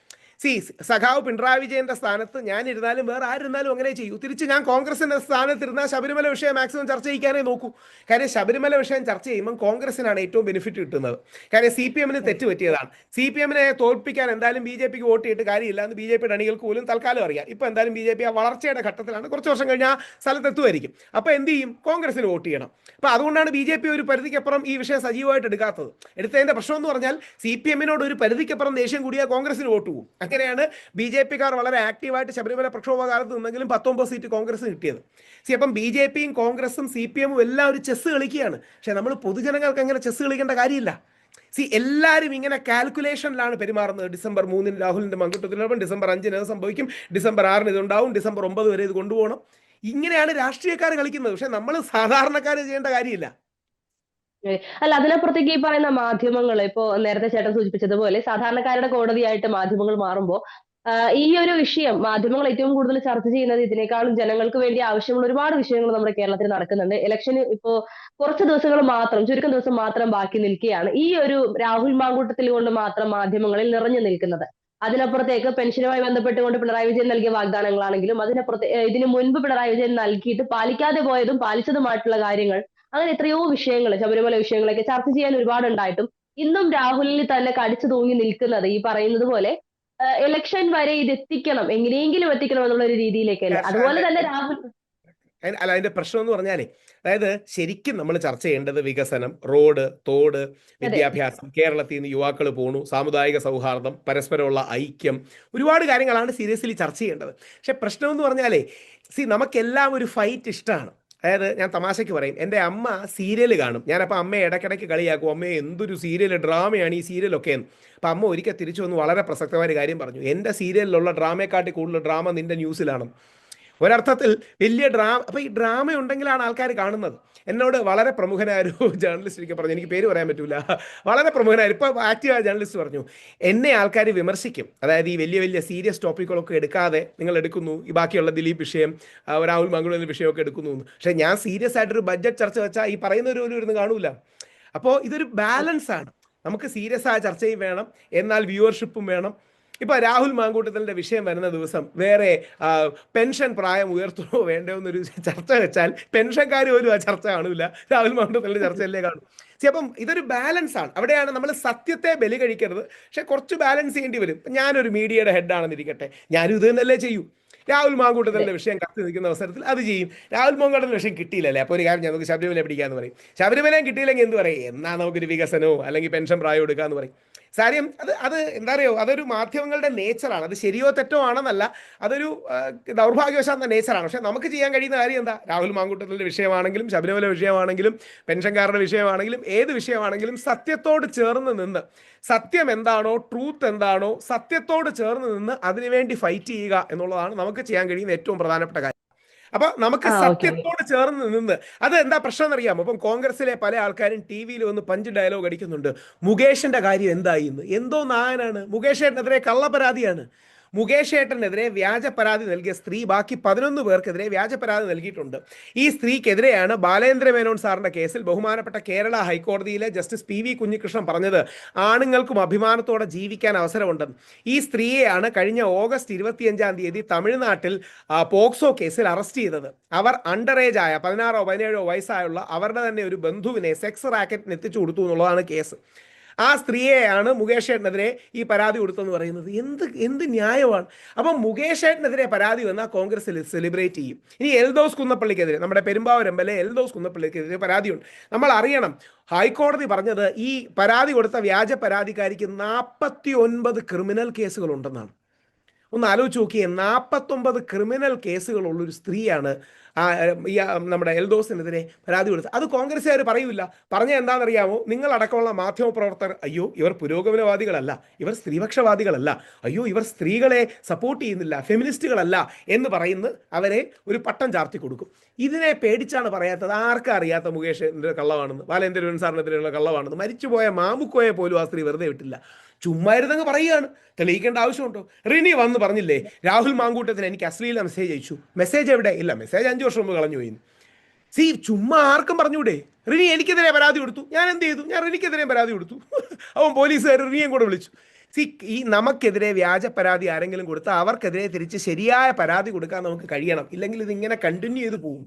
[SPEAKER 2] സഖാവ് പിണറായി വിജയന്റെ സ്ഥാനത്ത് ഞാൻ ഇരുന്നാലും വേറെ ആരിരുന്നാലും അങ്ങനെ ചെയ്യൂ. തിരിച്ച് ഞാൻ കോൺഗ്രസിന്റെ സ്ഥാനത്തിരുന്നാൽ ശബരിമല വിഷയം മാക്സിമം ചർച്ച ചെയ്യിക്കാനേ നോക്കൂ. കാര്യം ശബരിമല വിഷയം ചർച്ച ചെയ്യുമ്പോൾ കോൺഗ്രസിനാണ് ഏറ്റവും ബെനിഫിറ്റ് കിട്ടുന്നത്. കാര്യം CPM-ന് തെറ്റ് പറ്റിയതാണ്. CPM-നെ തോൽപ്പിക്കാൻ എന്തായാലും BJP-ക്ക് വോട്ട് ചെയ്തിട്ട് കാര്യമില്ല എന്ന് BJP-യുടെ അണികൾക്ക് പോലും തൽക്കാലം അറിയാം. ഇപ്പോൾ എന്തായാലും BJP ആ വളർച്ചയുടെ ഘട്ടത്തിലാണ്, കുറച്ച് വർഷം കഴിഞ്ഞാൽ ആ സ്ഥലത്തെത്തുമായിരിക്കും. അപ്പോൾ എന്ത് ചെയ്യും? കോൺഗ്രസിന് വോട്ട് ചെയ്യണം. അപ്പോൾ അതുകൊണ്ടാണ് BJP ഒരു പരിധിക്കപ്പുറം ഈ വിഷയം സജീവമായിട്ട് എടുക്കാത്തത്. എടുത്തതിൻ്റെ പ്രശ്നം എന്ന് പറഞ്ഞാൽ CPM-നോട് ഒരു പരിധിക്കപ്പുറം ദേഷ്യം കൂടിയാൽ കോൺഗ്രസിന് വോട്ട് പോകും. അങ്ങനെയാണ് BJP-ക്കാർ വളരെ ആക്റ്റീവായിട്ട് ശബരിമല പ്രക്ഷോഭ കാലത്ത് നിന്നെങ്കിലും 19 സീറ്റ് കോൺഗ്രസ് കിട്ടിയത്. അപ്പം BJP-യും കോൺഗ്രസും CPM-ഉം എല്ലാം ഒരു ചെസ്സ് കളിക്കുകയാണ്. പക്ഷെ നമ്മൾ പൊതുജനങ്ങൾക്ക് അങ്ങനെ ചെസ്സ് കളിക്കേണ്ട കാര്യമില്ല. എല്ലാവരും ഇങ്ങനെ കാൽക്കുലേഷനിലാണ് പെരുമാറുന്നത്. ഡിസംബർ 3-ന് രാഹുലിന്റെ മങ്കുട്ടത്തിനൊപ്പം, ഡിസംബർ 5-ന് അത് സംഭവിക്കും, ഡിസംബർ 6-ന് ഇതുണ്ടാവും, ഡിസംബർ 9 വരെ ഇത് കൊണ്ടുപോകണം. ഇങ്ങനെയാണ് രാഷ്ട്രീയക്കാർ കളിക്കുന്നത്. പക്ഷെ നമ്മൾ സാധാരണക്കാർ ചെയ്യേണ്ട കാര്യമില്ല.
[SPEAKER 1] അല്ല, അതിനപ്പുറത്തേക്ക് ഈ പറയുന്ന മാധ്യമങ്ങൾ, ഇപ്പോ നേരത്തെ ചേട്ടൻ സൂചിപ്പിച്ചതുപോലെ സാധാരണക്കാരുടെ കോടതിയായിട്ട് മാധ്യമങ്ങൾ മാറുമ്പോൾ ഈ ഒരു വിഷയം മാധ്യമങ്ങൾ ഏറ്റവും കൂടുതൽ ചർച്ച ചെയ്യുന്നത് ഇതിനേക്കാളും ജനങ്ങൾക്ക് വേണ്ടി ആവശ്യമുള്ള ഒരുപാട് വിഷയങ്ങൾ നമ്മുടെ കേരളത്തിൽ നടക്കുന്നുണ്ട്. ഇലക്ഷന് ഇപ്പോ കുറച്ച് ദിവസങ്ങൾ മാത്രം, ചുരുക്കം ദിവസം മാത്രം ബാക്കി നിൽക്കുകയാണ്. ഈ ഒരു രാഹുൽ മാങ്കൂട്ടത്തിൽ കൊണ്ട് മാത്രം മാധ്യമങ്ങളിൽ നിറഞ്ഞു നിൽക്കുന്നത്. അതിനപ്പുറത്തേക്ക് പെൻഷനുമായി ബന്ധപ്പെട്ടുകൊണ്ട് പിണറായി വിജയൻ നൽകിയ വാഗ്ദാനങ്ങളാണെങ്കിലും അതിനപ്പുറത്തെ ഇതിനു മുൻപ് പിണറായി വിജയൻ നൽകിയിട്ട് പാലിക്കാതെ പോയതും പാലിച്ചതുമായിട്ടുള്ള കാര്യങ്ങൾ, അങ്ങനെ എത്രയോ വിഷയങ്ങൾ, ശബരിമല വിഷയങ്ങളൊക്കെ ചർച്ച ചെയ്യാൻ ഒരുപാടുണ്ടായിട്ടും ഇന്നും രാഹുലിൽ തന്നെ കടിച്ചു തൂങ്ങി നിൽക്കുന്നത് ഈ പറയുന്നത് പോലെ ഇലക്ഷൻ വരെ ഇത് എത്തിക്കണം, എങ്ങനെയെങ്കിലും എത്തിക്കണം എന്നുള്ള ഒരു രീതിയിലേക്കല്ലേ. അതുപോലെ തന്നെ രാഹുൽ
[SPEAKER 2] അല്ല, അതിന്റെ പ്രശ്നം എന്ന് പറഞ്ഞാലേ, അതായത് ശരിക്കും നമ്മൾ ചർച്ച ചെയ്യേണ്ടത് വികസനം, റോഡ്, തോട്, വിദ്യാഭ്യാസം, കേരളത്തിൽ നിന്ന് യുവാക്കൾ പോണു, സാമുദായിക സൗഹാർദ്ദം, പരസ്പരമുള്ള ഐക്യം, ഒരുപാട് കാര്യങ്ങളാണ് സീരിയസ്ലി ചർച്ച ചെയ്യേണ്ടത്. പക്ഷെ പ്രശ്നം എന്ന് പറഞ്ഞാലേ, നമുക്കെല്ലാം ഒരു ഫൈറ്റ് ഇഷ്ടമാണ്. അതായത് ഞാൻ തമാശയ്ക്ക് പറയും, എൻ്റെ അമ്മ സീരിയൽ കാണും. ഞാനപ്പോൾ അമ്മയെ ഇടയ്ക്കിടയ്ക്ക് കളിയാക്കും, അമ്മയെ എന്തൊരു സീരിയൽ ഡ്രാമയാണ് ഈ സീരിയലൊക്കെ എന്ന്. അപ്പം അമ്മ ഒരിക്കൽ തിരിച്ചു വന്ന് വളരെ പ്രസക്തമായ ഒരു കാര്യം പറഞ്ഞു, എൻ്റെ സീരിയലിലുള്ള ഡ്രാമയെക്കാട്ടി കൂടുതൽ ഡ്രാമ നിൻ്റെ ന്യൂസിലാണ്. ഒരർത്ഥത്തിൽ വലിയ ഡ്രാമ. അപ്പൊ ഈ ഡ്രാമ ഉണ്ടെങ്കിലാണ് ആൾക്കാർ കാണുന്നത്. എന്നോട് വളരെ പ്രമുഖനായ ഒരു ജേർണലിസ്റ്റ് എനിക്ക് പറഞ്ഞു, എനിക്ക് പേര് പറയാൻ പറ്റൂല, വളരെ പ്രമുഖനായ ഇപ്പൊ ആക്റ്റീവായ ജേർണലിസ്റ്റ് പറഞ്ഞു, എന്നെ ആൾക്കാർ വിമർശിക്കും, അതായത് ഈ വലിയ വലിയ സീരിയസ് ടോപ്പിക്കുകളൊക്കെ എടുക്കാതെ നിങ്ങൾ എടുക്കുന്നു, ഈ ബാക്കിയുള്ള ദിലീപ് വിഷയം, രാഹുൽ മാങ്കുളത്തിന്റെ വിഷയമൊക്കെ എടുക്കുന്നു എന്ന്. പക്ഷെ ഞാൻ സീരിയസ് ആയിട്ടൊരു ബഡ്ജറ്റ് ചർച്ച വെച്ചാൽ ഈ പറയുന്നവർ പോലും ഇരുന്ന് കാണൂല. അപ്പോൾ ഇതൊരു ബാലൻസ് ആണ്. നമുക്ക് സീരിയസ് ആയ ചർച്ചയും വേണം, എന്നാൽ വ്യൂവർഷിപ്പും വേണം. ഇപ്പൊ രാഹുൽ മാങ്കൂട്ടത്തിന്റെ വിഷയം വരുന്ന ദിവസം വേറെ പെൻഷൻ പ്രായം ഉയർത്തണോ വേണ്ടോ എന്നൊരു ചർച്ച വെച്ചാൽ പെൻഷൻകാർ പോലും ആ ചർച്ച കാണൂല, രാഹുൽ മാങ്കൂട്ടത്തിന്റെ ചർച്ചയല്ലേ കാണും. അപ്പം ഇതൊരു ബാലൻസ് ആണ്. അവിടെയാണ് നമ്മൾ സത്യത്തെ ബലി കഴിക്കരുത്, പക്ഷെ കുറച്ച് ബാലൻസ് ചെയ്യേണ്ടി വരും. ഞാനൊരു മീഡിയയുടെ ഹെഡാണെന്നിരിക്കട്ടെ, ഞാനും ഇത് തന്നെയല്ലേ ചെയ്യൂ. രാഹുൽ മാങ്കൂട്ടത്തിന്റെ വിഷയം കത്തി നിൽക്കുന്ന അവസരത്തിൽ അത് ചെയ്യും. രാഹുൽ മാങ്കൂട്ടത്തിന്റെ വിഷയം കിട്ടിയില്ലല്ലേ, അപ്പോൾ ഒരു കാര്യം നമുക്ക് ശബരിമല പിടിക്കാന്ന് പറയും. ശബരിമലയും കിട്ടിയില്ലെങ്കിൽ എന്ത് പറയും, എന്നാ നമുക്കൊരു വികസനമോ അല്ലെങ്കിൽ പെൻഷൻ പ്രായം എടുക്കാന്ന് പറയും. കാര്യം അത് എന്താ പറയുക, അതൊരു മാധ്യമങ്ങളുടെ നേച്ചറാണ്. അത് ശരിയോ തെറ്റോ ആണെന്നല്ല, അതൊരു ദൗർഭാഗ്യവശാത്ത നേച്ചറാണ്. പക്ഷെ നമുക്ക് ചെയ്യാൻ കഴിയുന്ന കാര്യം എന്താ, രാഹുൽ മാങ്കൂട്ടത്തിന്റെ വിഷയമാണെങ്കിലും ശബരിമല വിഷയമാണെങ്കിലും പെൻഷൻകാരുടെ വിഷയമാണെങ്കിലും ഏത് വിഷയമാണെങ്കിലും സത്യത്തോട് ചേർന്ന് നിന്ന്, സത്യം എന്താണോ, ട്രൂത്ത് എന്താണോ, സത്യത്തോട് ചേർന്ന് നിന്ന് അതിനുവേണ്ടി ഫൈറ്റ് ചെയ്യുക എന്നുള്ളതാണ് നമുക്ക് ചെയ്യാൻ കഴിയുന്ന ഏറ്റവും പ്രധാനപ്പെട്ട കാര്യം. അപ്പൊ നമുക്ക് സത്യത്തോട് ചേർന്ന് നിന്ന്, അത് എന്താ പ്രശ്നം എന്നറിയാമോ? അപ്പം കോൺഗ്രസിലെ പല ആൾക്കാരും ടി വിയിൽ വന്ന് പഞ്ച് ഡയലോഗ് അടിക്കുന്നുണ്ട്, മുകേഷിന്റെ കാര്യം എന്തായി എന്ന്. എന്തോ നായനാണ്, മുകേഷ് ഏട്ടനെതിരെ കള്ളപ്പരാതിയാണ്. മുകേഷ് ഏട്ടനെതിരെ വ്യാജ പരാതി നൽകിയ സ്ത്രീ ബാക്കി 11 പേർക്കെതിരെ വ്യാജ പരാതി നൽകിയിട്ടുണ്ട്. ഈ സ്ത്രീക്കെതിരെയാണ് ബാലേന്ദ്ര മേനോൻ സാറിന്റെ കേസിൽ ബഹുമാനപ്പെട്ട കേരള ഹൈക്കോടതിയിലെ ജസ്റ്റിസ് പി വി കുഞ്ഞികൃഷ്ണൻ പറഞ്ഞത് ആണുങ്ങൾക്കും അഭിമാനത്തോടെ ജീവിക്കാൻ അവസരമുണ്ടെന്ന്. ഈ സ്ത്രീയെയാണ് കഴിഞ്ഞ ഓഗസ്റ്റ് 25-ാം തീയതി തമിഴ്നാട്ടിൽ പോക്സോ കേസിൽ അറസ്റ്റ് ചെയ്തത്. അവർ അണ്ടർ ഏജ് ആയ 16 17 വയസ്സായുള്ള അവരുടെ തന്നെ ഒരു ബന്ധുവിനെ സെക്സ് റാക്കറ്റിന് എത്തിച്ചു കൊടുത്തു എന്നുള്ളതാണ് കേസ്. ആ സ്ത്രീയെയാണ് മുകേഷ് ഏട്ടനെതിരെ ഈ പരാതി കൊടുത്തെന്ന് പറയുന്നത്. എന്ത് ന്യായമാണ്? അപ്പം മുകേഷ് ഏട്ടനെതിരെ പരാതി വന്നാൽ കോൺഗ്രസ് സെലിബ്രേറ്റ് ചെയ്യും. ഇനി എൽദോസ് കുന്നപ്പള്ളിക്കെതിരെ, നമ്മുടെ പെരുമ്പാവൂർ MLA എൽദോസ് കുന്നപ്പള്ളിക്കെതിരെ പരാതിയുണ്ട്. നമ്മൾ അറിയണം, ഹൈക്കോടതി പറഞ്ഞത് ഈ പരാതി കൊടുത്ത വ്യാജ പരാതിക്കാരിക്ക് 49 ക്രിമിനൽ കേസുകളുണ്ടെന്നാണ്. ഒന്ന് ആലോചിച്ച് നോക്കിയേ, 49 ക്രിമിനൽ കേസുകളുള്ളൊരു സ്ത്രീയാണ് നമ്മുടെ എൽദോസിനെതിരെ പരാതി കൊടുത്തത്. അത് കോൺഗ്രസ്സുകാർ പറയൂല. പറഞ്ഞ എന്താണെന്നറിയാമോ? നിങ്ങളടക്കമുള്ള മാധ്യമപ്രവർത്തകർ, അയ്യോ ഇവർ പുരോഗമനവാദികളല്ല, ഇവർ സ്ത്രീപക്ഷവാദികളല്ല, അയ്യോ ഇവർ സ്ത്രീകളെ സപ്പോർട്ട് ചെയ്യുന്നില്ല, ഫെമിനിസ്റ്റുകളല്ല എന്ന് പറയുന്ന അവരെ ഒരു പട്ടം ചാർത്തി കൊടുക്കും. ഇതിനെ പേടിച്ചാണ് പറയാത്തത്. ആർക്കും അറിയാത്ത മുകേഷിന്റെ കള്ളമാണെന്ന്, ബാലേന്ദ്രൻ സാറിനെതിരെയുള്ള കള്ളമാണെന്ന്. മരിച്ചുപോയ മാമുക്കോയെ പോലും ആ സ്ത്രീ വെറുതെ വിട്ടില്ല. ചുമ്മാ ഇരുന്നങ്ങ് പറയുകയാണ്, തെളിയിക്കേണ്ട ആവശ്യമുണ്ടോ? റിനി വന്ന് പറഞ്ഞില്ലേ, രാഹുൽ മാങ്കൂട്ടത്തിന് എനിക്ക് അശ്ലീല മെസ്സേജ് അയച്ചു. മെസ്സേജ് എവിടെ? ഇല്ല, മെസ്സേജ് 5 വർഷം മുമ്പ് കളഞ്ഞു പോയി. ചുമ്മാ ആർക്കും പറഞ്ഞൂടെ? റിനി എനിക്കെതിരെ പരാതി കൊടുത്തു, ഞാൻ എന്ത് ചെയ്തു? ഞാൻ റിനിക്കെതിരെ പരാതി കൊടുത്തു. അവൻ പോലീസുകാർ റിനിയും കൂടെ വിളിച്ചു. ഈ നമുക്കെതിരെ വ്യാജ പരാതി ആരെങ്കിലും കൊടുത്താൽ അവർക്കെതിരെ തിരിച്ച് ശരിയായ പരാതി കൊടുക്കാൻ നമുക്ക് കഴിയണം. ഇല്ലെങ്കിൽ ഇതിങ്ങനെ കണ്ടിന്യൂ ചെയ്ത് പോകും.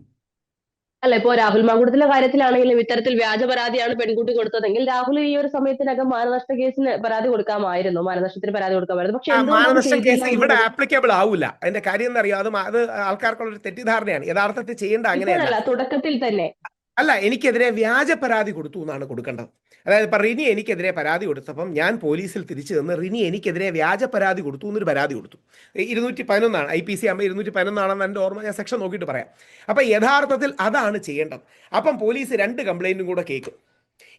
[SPEAKER 1] അല്ല, ഇപ്പോ രാഹുൽ മാങ്കൂട്ടത്തിന്റെ കാര്യത്തിലാണെങ്കിലും ഇത്തരത്തിൽ വ്യാജ പരാതിയാണ് പെൺകുട്ടി കൊടുത്തതെങ്കിൽ രാഹുൽ ഈ ഒരു സമയത്തിനകം മാനനഷ്ട കേസിന് പരാതി കൊടുക്കാമായിരുന്നു, മാനനഷ്ടത്തിന് പരാതി കൊടുക്കാമായിരുന്നു. പക്ഷെ
[SPEAKER 2] മാനനഷ്ട കേസ് ഇവിടെ ആപ്ലിക്കബിൾ ആവില്ല. അതിന്റെ കാര്യം എന്താ അറിയോ, അത് ആൾക്കാർക്കുള്ള ഒരു തെറ്റിദ്ധാരണയാണ്. യഥാർത്ഥത്തിൽ ചെയ്യേണ്ട അങ്ങനെയല്ല.
[SPEAKER 1] തുടക്കത്തിൽ തന്നെ
[SPEAKER 2] അല്ല, എനിക്കെതിരെ വ്യാജ പരാതി കൊടുത്തു എന്നാണ് കൊടുക്കേണ്ടത്. അതായത് ഇപ്പം റിനി എനിക്കെതിരെ പരാതി കൊടുത്തപ്പം ഞാൻ പോലീസിൽ തിരിച്ചു നിന്ന് റിനി എനിക്കെതിരെ വ്യാജ പരാതി കൊടുത്തു എന്നൊരു പരാതി കൊടുത്തു. 211 IPC ആകുമ്പോൾ 211 ആണെന്ന് എൻ്റെ ഓർമ്മ, ഞാൻ സെക്ഷൻ നോക്കിയിട്ട് പറയാം. അപ്പം യഥാർത്ഥത്തിൽ അതാണ് ചെയ്യേണ്ടത്. അപ്പം പോലീസ് 2 കംപ്ലൈൻറ്റും കൂടെ കേൾക്കും.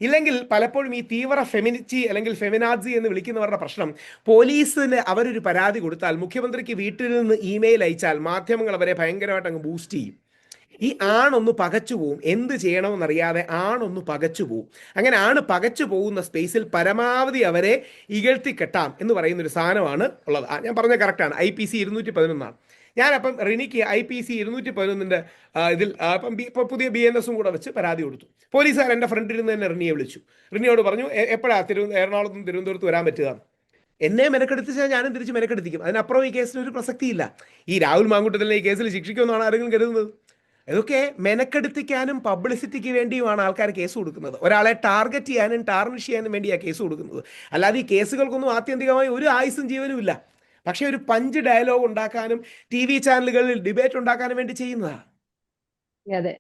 [SPEAKER 2] ഇല്ലെങ്കിൽ പലപ്പോഴും ഈ തീവ്ര ഫെമിനിറ്റി അല്ലെങ്കിൽ ഫെമിനാസി എന്ന് വിളിക്കുന്നവരുടെ പ്രശ്നം, പോലീസിന് അവരൊരു പരാതി കൊടുത്താൽ മുഖ്യമന്ത്രിക്ക് വീട്ടിൽ നിന്ന് ഇമെയിൽ അയച്ചാൽ മാധ്യമങ്ങൾ അവരെ ഭയങ്കരമായിട്ട് അങ്ങ് ബൂസ്റ്റ് ചെയ്യും. ഈ ആണൊന്ന് പകച്ചു പോവും, എന്ത് ചെയ്യണമെന്നറിയാതെ ആണൊന്ന് പകച്ചു പോവും. അങ്ങനെ ആണ് പകച്ചു പോകുന്ന സ്പേസിൽ പരമാവധി അവരെ ഇകഴ്ത്തി കെട്ടാം എന്ന് പറയുന്നൊരു സാധനമാണ് ഉള്ളത്. ഞാൻ പറഞ്ഞ കറക്റ്റാണ്. IPC 211 ഞാനപ്പം റിനിക്ക് IPC 211 ഇതിൽ അപ്പം പുതിയ BNS കൂടെ വെച്ച് പരാതി കൊടുത്തു. പോലീസുകാർ എൻ്റെ ഫ്രണ്ടിൽ നിന്ന് തന്നെ റിനിയെ വിളിച്ചു. റിനിയോട് പറഞ്ഞു, എപ്പോഴാണ് എറണാകുളത്തും തിരുവനന്തപുരത്ത് വരാൻ പറ്റുക? എന്നെ മെനക്കെടുത്തിച്ചാൽ ഞാനും തിരിച്ച് മെനക്കെടുത്തിക്കും. അതിനപ്പുറം ഈ കേസിന് ഒരു പ്രസക്തിയില്ല. ഈ രാഹുൽ മാങ്കൂട്ടത്തിലെ ഈ കേസിൽ ശിക്ഷിക്കുമെന്നാണ് ആരെങ്കിലും കരുതുന്നത്? ഇതൊക്കെ മെനക്കെടുത്തിക്കാനും പബ്ലിസിറ്റിക്ക് വേണ്ടിയുമാണ് ആൾക്കാർ കേസ് കൊടുക്കുന്നത്. ഒരാളെ ടാർഗറ്റ് ചെയ്യാനും ടാർണിഷ് ചെയ്യാനും വേണ്ടിയാണ് കേസ് കൊടുക്കുന്നത്. അല്ലാതെ ഈ കേസുകൾക്കൊന്നും ആത്യന്തികമായി ഒരു ആയുസ്സും ജീവനും ഇല്ല. പക്ഷെ ഒരു പഞ്ച് ഡയലോഗ് ഉണ്ടാക്കാനും TV ചാനലുകളിൽ ഡിബേറ്റ് ഉണ്ടാക്കാനും വേണ്ടി ചെയ്യുന്നതാണ്.
[SPEAKER 1] അതെ.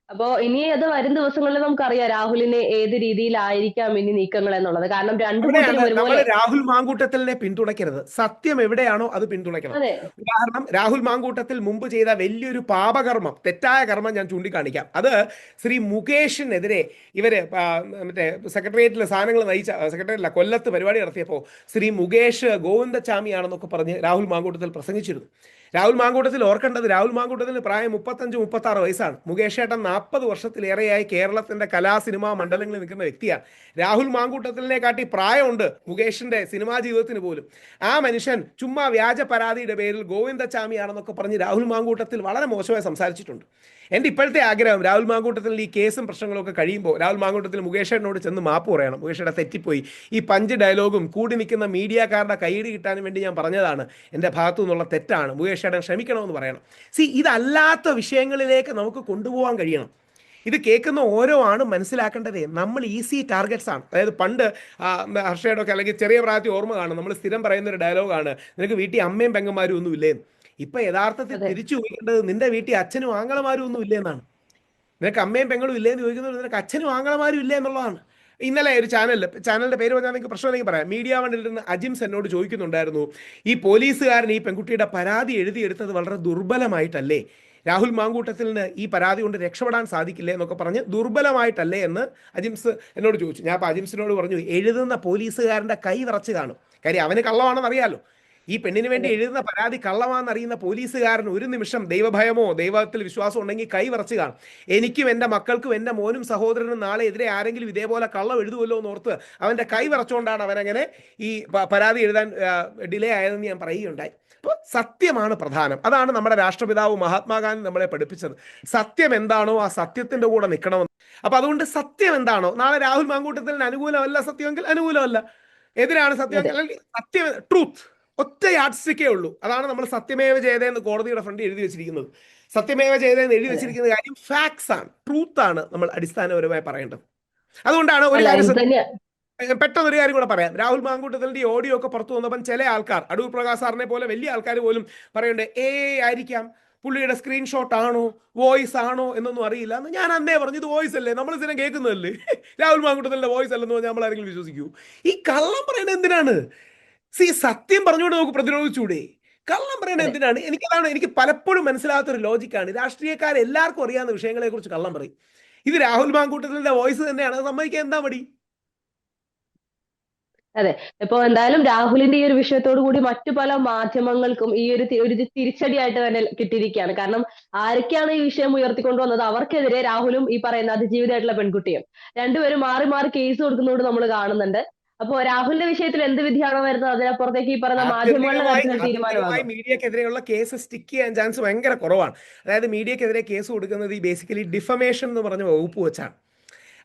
[SPEAKER 1] അപ്പോ ഇനി അത് വരും ദിവസങ്ങളിൽ നമുക്കറിയാം രാഹുലിന് ഏത് രീതിയിലായിരിക്കാം ഇനി നീക്കങ്ങൾ എന്നുള്ളത്. കാരണം
[SPEAKER 2] നമ്മൾ രാഹുൽ മാങ്കൂട്ടത്തിലിനെ പിന്തുണയ്ക്കരുത്. സത്യം എവിടെയാണോ അത് പിന്തുണയ്ക്കണം. ഉദാഹരണം, രാഹുൽ മാങ്കൂട്ടത്തിൽ മുമ്പ് ചെയ്ത വലിയൊരു പാപകർമ്മം, തെറ്റായ കർമ്മം ഞാൻ ചൂണ്ടിക്കാണിക്കാം. അത് ശ്രീ മുകേഷിനെതിരെ ഇവര് മറ്റേ സെക്രട്ടേറിയറ്റിലെ സാധനങ്ങൾ നയിച്ച, സെക്രട്ടേറിയറ്റില്ല, കൊല്ലത്ത് പരിപാടി നടത്തിയപ്പോൾ ശ്രീ മുകേഷ് ഗോവിന്ദചാമിയാണെന്നൊക്കെ പറഞ്ഞ് രാഹുൽ മാങ്കൂട്ടത്തിൽ പ്രസംഗിച്ചിരുന്നു. രാഹുൽ മാങ്കൂട്ടത്തിൽ ഓർക്കേണ്ടത്, രാഹുൽ മാങ്കൂട്ടത്തിന് പ്രായം 35-36 വയസ്സാണ്. മുകേഷ് ഏട്ടൻ 40 വർഷത്തിലേറെയായി കേരളത്തിന്റെ കലാ സിനിമാ മണ്ഡലങ്ങളിൽ നിൽക്കുന്ന വ്യക്തിയാണ്. രാഹുൽ മാങ്കൂട്ടത്തിനെ കാട്ടി പ്രായമുണ്ട് മുകേഷിന്റെ സിനിമാ ജീവിതത്തിന് പോലും. ആ മനുഷ്യൻ ചുമ്മാ വ്യാജ പരാതിയുടെ പേരിൽ ഗോവിന്ദച്ചാമിയാണെന്നൊക്കെ പറഞ്ഞ് രാഹുൽ മാങ്കൂട്ടത്തിൽ വളരെ മോശമായി സംസാരിച്ചിട്ടുണ്ട്. എൻ്റെ ഇപ്പോഴത്തെ ആഗ്രഹം രാഹുൽ മാങ്കൂട്ടത്തിൽ ഈ കേസും പ്രശ്നങ്ങളും ഒക്കെ കഴിയുമ്പോൾ രാഹുൽ മാങ്കൂട്ടത്തിൽ മുകേഷേട്ടനോട് ചെന്ന് മാപ്പ് പറയണം. മുകേഷേട്ട തെറ്റിപ്പോയി, ഈ പഞ്ച് ഡയലോഗും കൂടി നിൽക്കുന്ന മീഡിയക്കാരുടെ കൈയ്യടി കിട്ടാൻ വേണ്ടി ഞാൻ പറഞ്ഞതാണ്, എൻ്റെ ഭാഗത്തു നിന്നുള്ള തെറ്റാണ്, മുകേഷേട്ടൻ ക്ഷമിക്കണമെന്ന് പറയണം. ഇതല്ലാത്ത വിഷയങ്ങളിലേക്ക് നമുക്ക് കൊണ്ടുപോകാൻ കഴിയണം. ഇത് കേൾക്കുന്ന ഓരോ ആണും മനസ്സിലാക്കേണ്ടതേ നമ്മൾ ഈസി ടാർഗറ്റ്സ് ആണ്. അതായത് പണ്ട് ഹർഷയുടെ ഒക്കെ അല്ലെങ്കിൽ ചെറിയ പ്രായത്തിൽ ഓർമ്മ കാണും, നമ്മൾ സ്ഥിരം പറയുന്ന ഒരു ഡയലോഗാണ്, നിനക്ക് വീട്ടിൽ അമ്മയും പെങ്ങന്മാരും ഒന്നും ഇല്ലേന്ന്. ഇപ്പൊ യഥാർത്ഥത്തിൽ തിരിച്ചു ചോദിക്കേണ്ടത് നിന്റെ വീട്ടിൽ അച്ഛനും ആങ്ങളമാരും ഒന്നും ഇല്ലേ എന്നാണ്. നിനക്ക് അമ്മയും പെങ്ങളും ഇല്ലേന്ന് ചോദിക്കുന്നത് നിനക്ക് അച്ഛനും ആങ്ങളമാരും ഇല്ലേ എന്നുള്ളതാണ്. ഇന്നലെ ഒരു ചാനലിന്റെ പേര് പറഞ്ഞാൽ നിങ്ങൾക്ക് പ്രശ്നമില്ലെങ്കിൽ പറയാം, മീഡിയ വണ്ണിൽ നിന്ന് അജിംസ് എന്നോട് ചോദിക്കുന്നുണ്ടായിരുന്നു, ഈ പോലീസുകാരൻ ഈ പെൺകുട്ടിയുടെ പരാതി എഴുതിയെടുത്തത് വളരെ ദുർബലമായിട്ടല്ലേ, രാഹുൽ മാങ്കൂട്ടത്തിന് ഈ പരാതി കൊണ്ട് രക്ഷപ്പെടാൻ സാധിക്കില്ലേ എന്നൊക്കെ പറഞ്ഞ് ദുർബലമായിട്ടല്ലേ എന്ന് അജിംസ് എന്നോട് ചോദിച്ചു. ഞാൻ അപ്പോൾ അജിംസിനോട് പറഞ്ഞു, എഴുതുന്ന പോലീസുകാരൻ്റെ കൈ വിറച്ച് കാണും. കാര്യം അവന് കള്ളമാണെന്ന് അറിയാലോ. ഈ പെണ്ണിന് വേണ്ടി എഴുതുന്ന പരാതി കള്ളമാണെന്നറിയുന്ന പോലീസുകാരൻ ഒരു നിമിഷം ദൈവഭയമോ ദൈവത്തിൽ വിശ്വാസം ഉണ്ടെങ്കിൽ കൈ വിറച്ച് കാണും. എനിക്കും എൻ്റെ മക്കൾക്കും എൻ്റെ മോനും സഹോദരനും നാളെ എതിരെ ആരെങ്കിലും ഇതേപോലെ കള്ളം എഴുതുമല്ലോ എന്ന് ഓർത്ത് അവൻ്റെ കൈ വിറച്ചുകൊണ്ടാണ് അവനങ്ങനെ ഈ പരാതി എഴുതാൻ ഡിലേ ആയതെന്ന് ഞാൻ പറയുകയുണ്ടായി. അപ്പോൾ സത്യമാണ് പ്രധാനം. അതാണ് നമ്മുടെ രാഷ്ട്രപിതാവ് മഹാത്മാഗാന്ധി നമ്മളെ പഠിപ്പിച്ചത്. സത്യം എന്താണോ ആ സത്യത്തിന്റെ കൂടെ നിൽക്കണമെന്ന്. അപ്പൊ അതുകൊണ്ട് സത്യം എന്താണോ, നാളെ രാഹുൽ മാങ്കൂട്ടത്തിന് അനുകൂലമല്ല സത്യമെങ്കിൽ അനുകൂലമല്ല, എതിരാണ് സത്യമെങ്കിൽ അല്ലെങ്കിൽ സത്യം, ട്രൂത്ത് ഒറ്റ യാഡ്സ്റ്റിക്കേ ഉള്ളൂ. അതാണ് നമ്മൾ സത്യമേവ ജയതേ എന്ന് കോടതിയുടെ ഫ്രണ്ട് എഴുതി വെച്ചിരിക്കുന്നത്. സത്യമേവ ജയതേ എന്ന് എഴുതി വെച്ചിരിക്കുന്ന കാര്യം ഫാക്ട്സ് ആണ്, ട്രൂത്ത് ആണ് നമ്മൾ അടിസ്ഥാനപരമായി പറയേണ്ടത്. അതുകൊണ്ടാണ് ഒരു കാര്യം പെട്ടെന്നൊരു കാര്യം കൂടെ പറയാം. രാഹുൽ മാങ്കൂട്ടത്തിന്റെ ഈ ഓഡിയോ ഒക്കെ പുറത്തു വന്നപ്പം ചില ആൾക്കാർ, അടൂർ പ്രകാശ് സാറിനെ പോലെ വലിയ ആൾക്കാർ പോലും പറയണ്ടേ ആയിരിക്കാം, പുള്ളിയുടെ സ്ക്രീൻഷോട്ട് ആണോ വോയിസ് ആണോ എന്നൊന്നും അറിയില്ല എന്ന്. ഞാൻ അന്നേ പറഞ്ഞു, ഇത് വോയിസ് അല്ലേ, നമ്മൾ ഇതിനെ കേൾക്കുന്നതല്ലേ, രാഹുൽ മാങ്കൂട്ടത്തിന്റെ വോയിസ് അല്ലെന്ന് പറഞ്ഞാൽ നമ്മൾ ആരെങ്കിലും വിശ്വസിക്കൂ? ഈ കള്ളം പറയുന്നത് എന്തിനാണ്? സത്യം പറഞ്ഞുകൊണ്ട് നമുക്ക് പ്രതിരോധിച്ചൂടെ? കള്ളം പറയുന്നത് എന്തിനാണ്? എനിക്ക് പലപ്പോഴും മനസ്സിലാകാത്തൊരു ലോജിക്കാണ്. രാഷ്ട്രീയക്കാർ എല്ലാവർക്കും അറിയാവുന്ന വിഷയങ്ങളെ കുറിച്ച് കള്ളം പറയും. ഇത് രാഹുൽ മാങ്കൂട്ടത്തിന്റെ വോയിസ് തന്നെയാണ്, അത് സമ്മതിക്കാൻ എന്താ മടി?
[SPEAKER 1] അതെ, ഇപ്പൊ എന്തായാലും രാഹുലിന്റെ ഈ ഒരു വിഷയത്തോടു കൂടി മറ്റു പല മാധ്യമങ്ങൾക്കും ഈ ഒരു തിരിച്ചടിയായിട്ട് തന്നെ കിട്ടിയിരിക്കുകയാണ്. കാരണം ആരൊക്കെയാണ് ഈ വിഷയം ഉയർത്തിക്കൊണ്ടുവന്നത് അവർക്കെതിരെ രാഹുലും ഈ പറയുന്ന അതിജീവിതമായിട്ടുള്ള പെൺകുട്ടിയും രണ്ടുപേരും മാറി മാറി കേസ് കൊടുക്കുന്നതുകൊണ്ട് നമ്മൾ കാണുന്നുണ്ട്. അപ്പോ രാഹുലിന്റെ വിഷയത്തിൽ എന്ത് വിധിയാണോ വരുന്നത് അതിനപ്പുറത്തേക്ക് ഈ പറയുന്ന മാധ്യമങ്ങളുടെ കാര്യത്തിൽ തീരുമാനമാകും.
[SPEAKER 2] മീഡിയക്കെതിരെയുള്ള കേസ് സ്റ്റിക്ക് ചെയ്യാൻ ചാൻസ് ഭയങ്കര കുറവാണ്. അതായത് മീഡിയക്കെതിരെ കേസ് കൊടുക്കുന്നത് ഈ ബേസിക്കലി ഡിഫമേഷൻ എന്ന് പറഞ്ഞ വകുപ്പ് വെച്ചാണ്.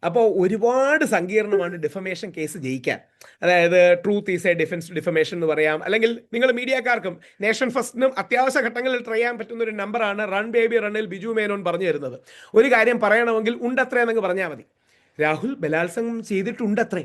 [SPEAKER 2] അപ്പോൾ ഒരുപാട് സങ്കീർണമാണ് ഡിഫമേഷൻ കേസ് ജയിക്കാൻ. അതായത് ട്രൂത്ത് ഈസ് എ ഡിഫമേഷൻ എന്ന് പറയാം. അല്ലെങ്കിൽ നിങ്ങൾ മീഡിയക്കാർക്കും നേഷൻ ഫസ്റ്റിനും അത്യാവശ്യ ഘട്ടങ്ങളിൽ ട്രൈ ചെയ്യാൻ പറ്റുന്ന ഒരു നമ്പറാണ് റൺ ബേബി റണ്ണിൽ ബിജു മേനോൻ പറഞ്ഞു തരുന്നത്. ഒരു കാര്യം പറയണമെങ്കിൽ ഉണ്ടത്രേ എന്നങ്ങ് പറഞ്ഞാൽ മതി. രാഹുൽ ബലാത്സംഗം ചെയ്തിട്ടുണ്ടത്രേ.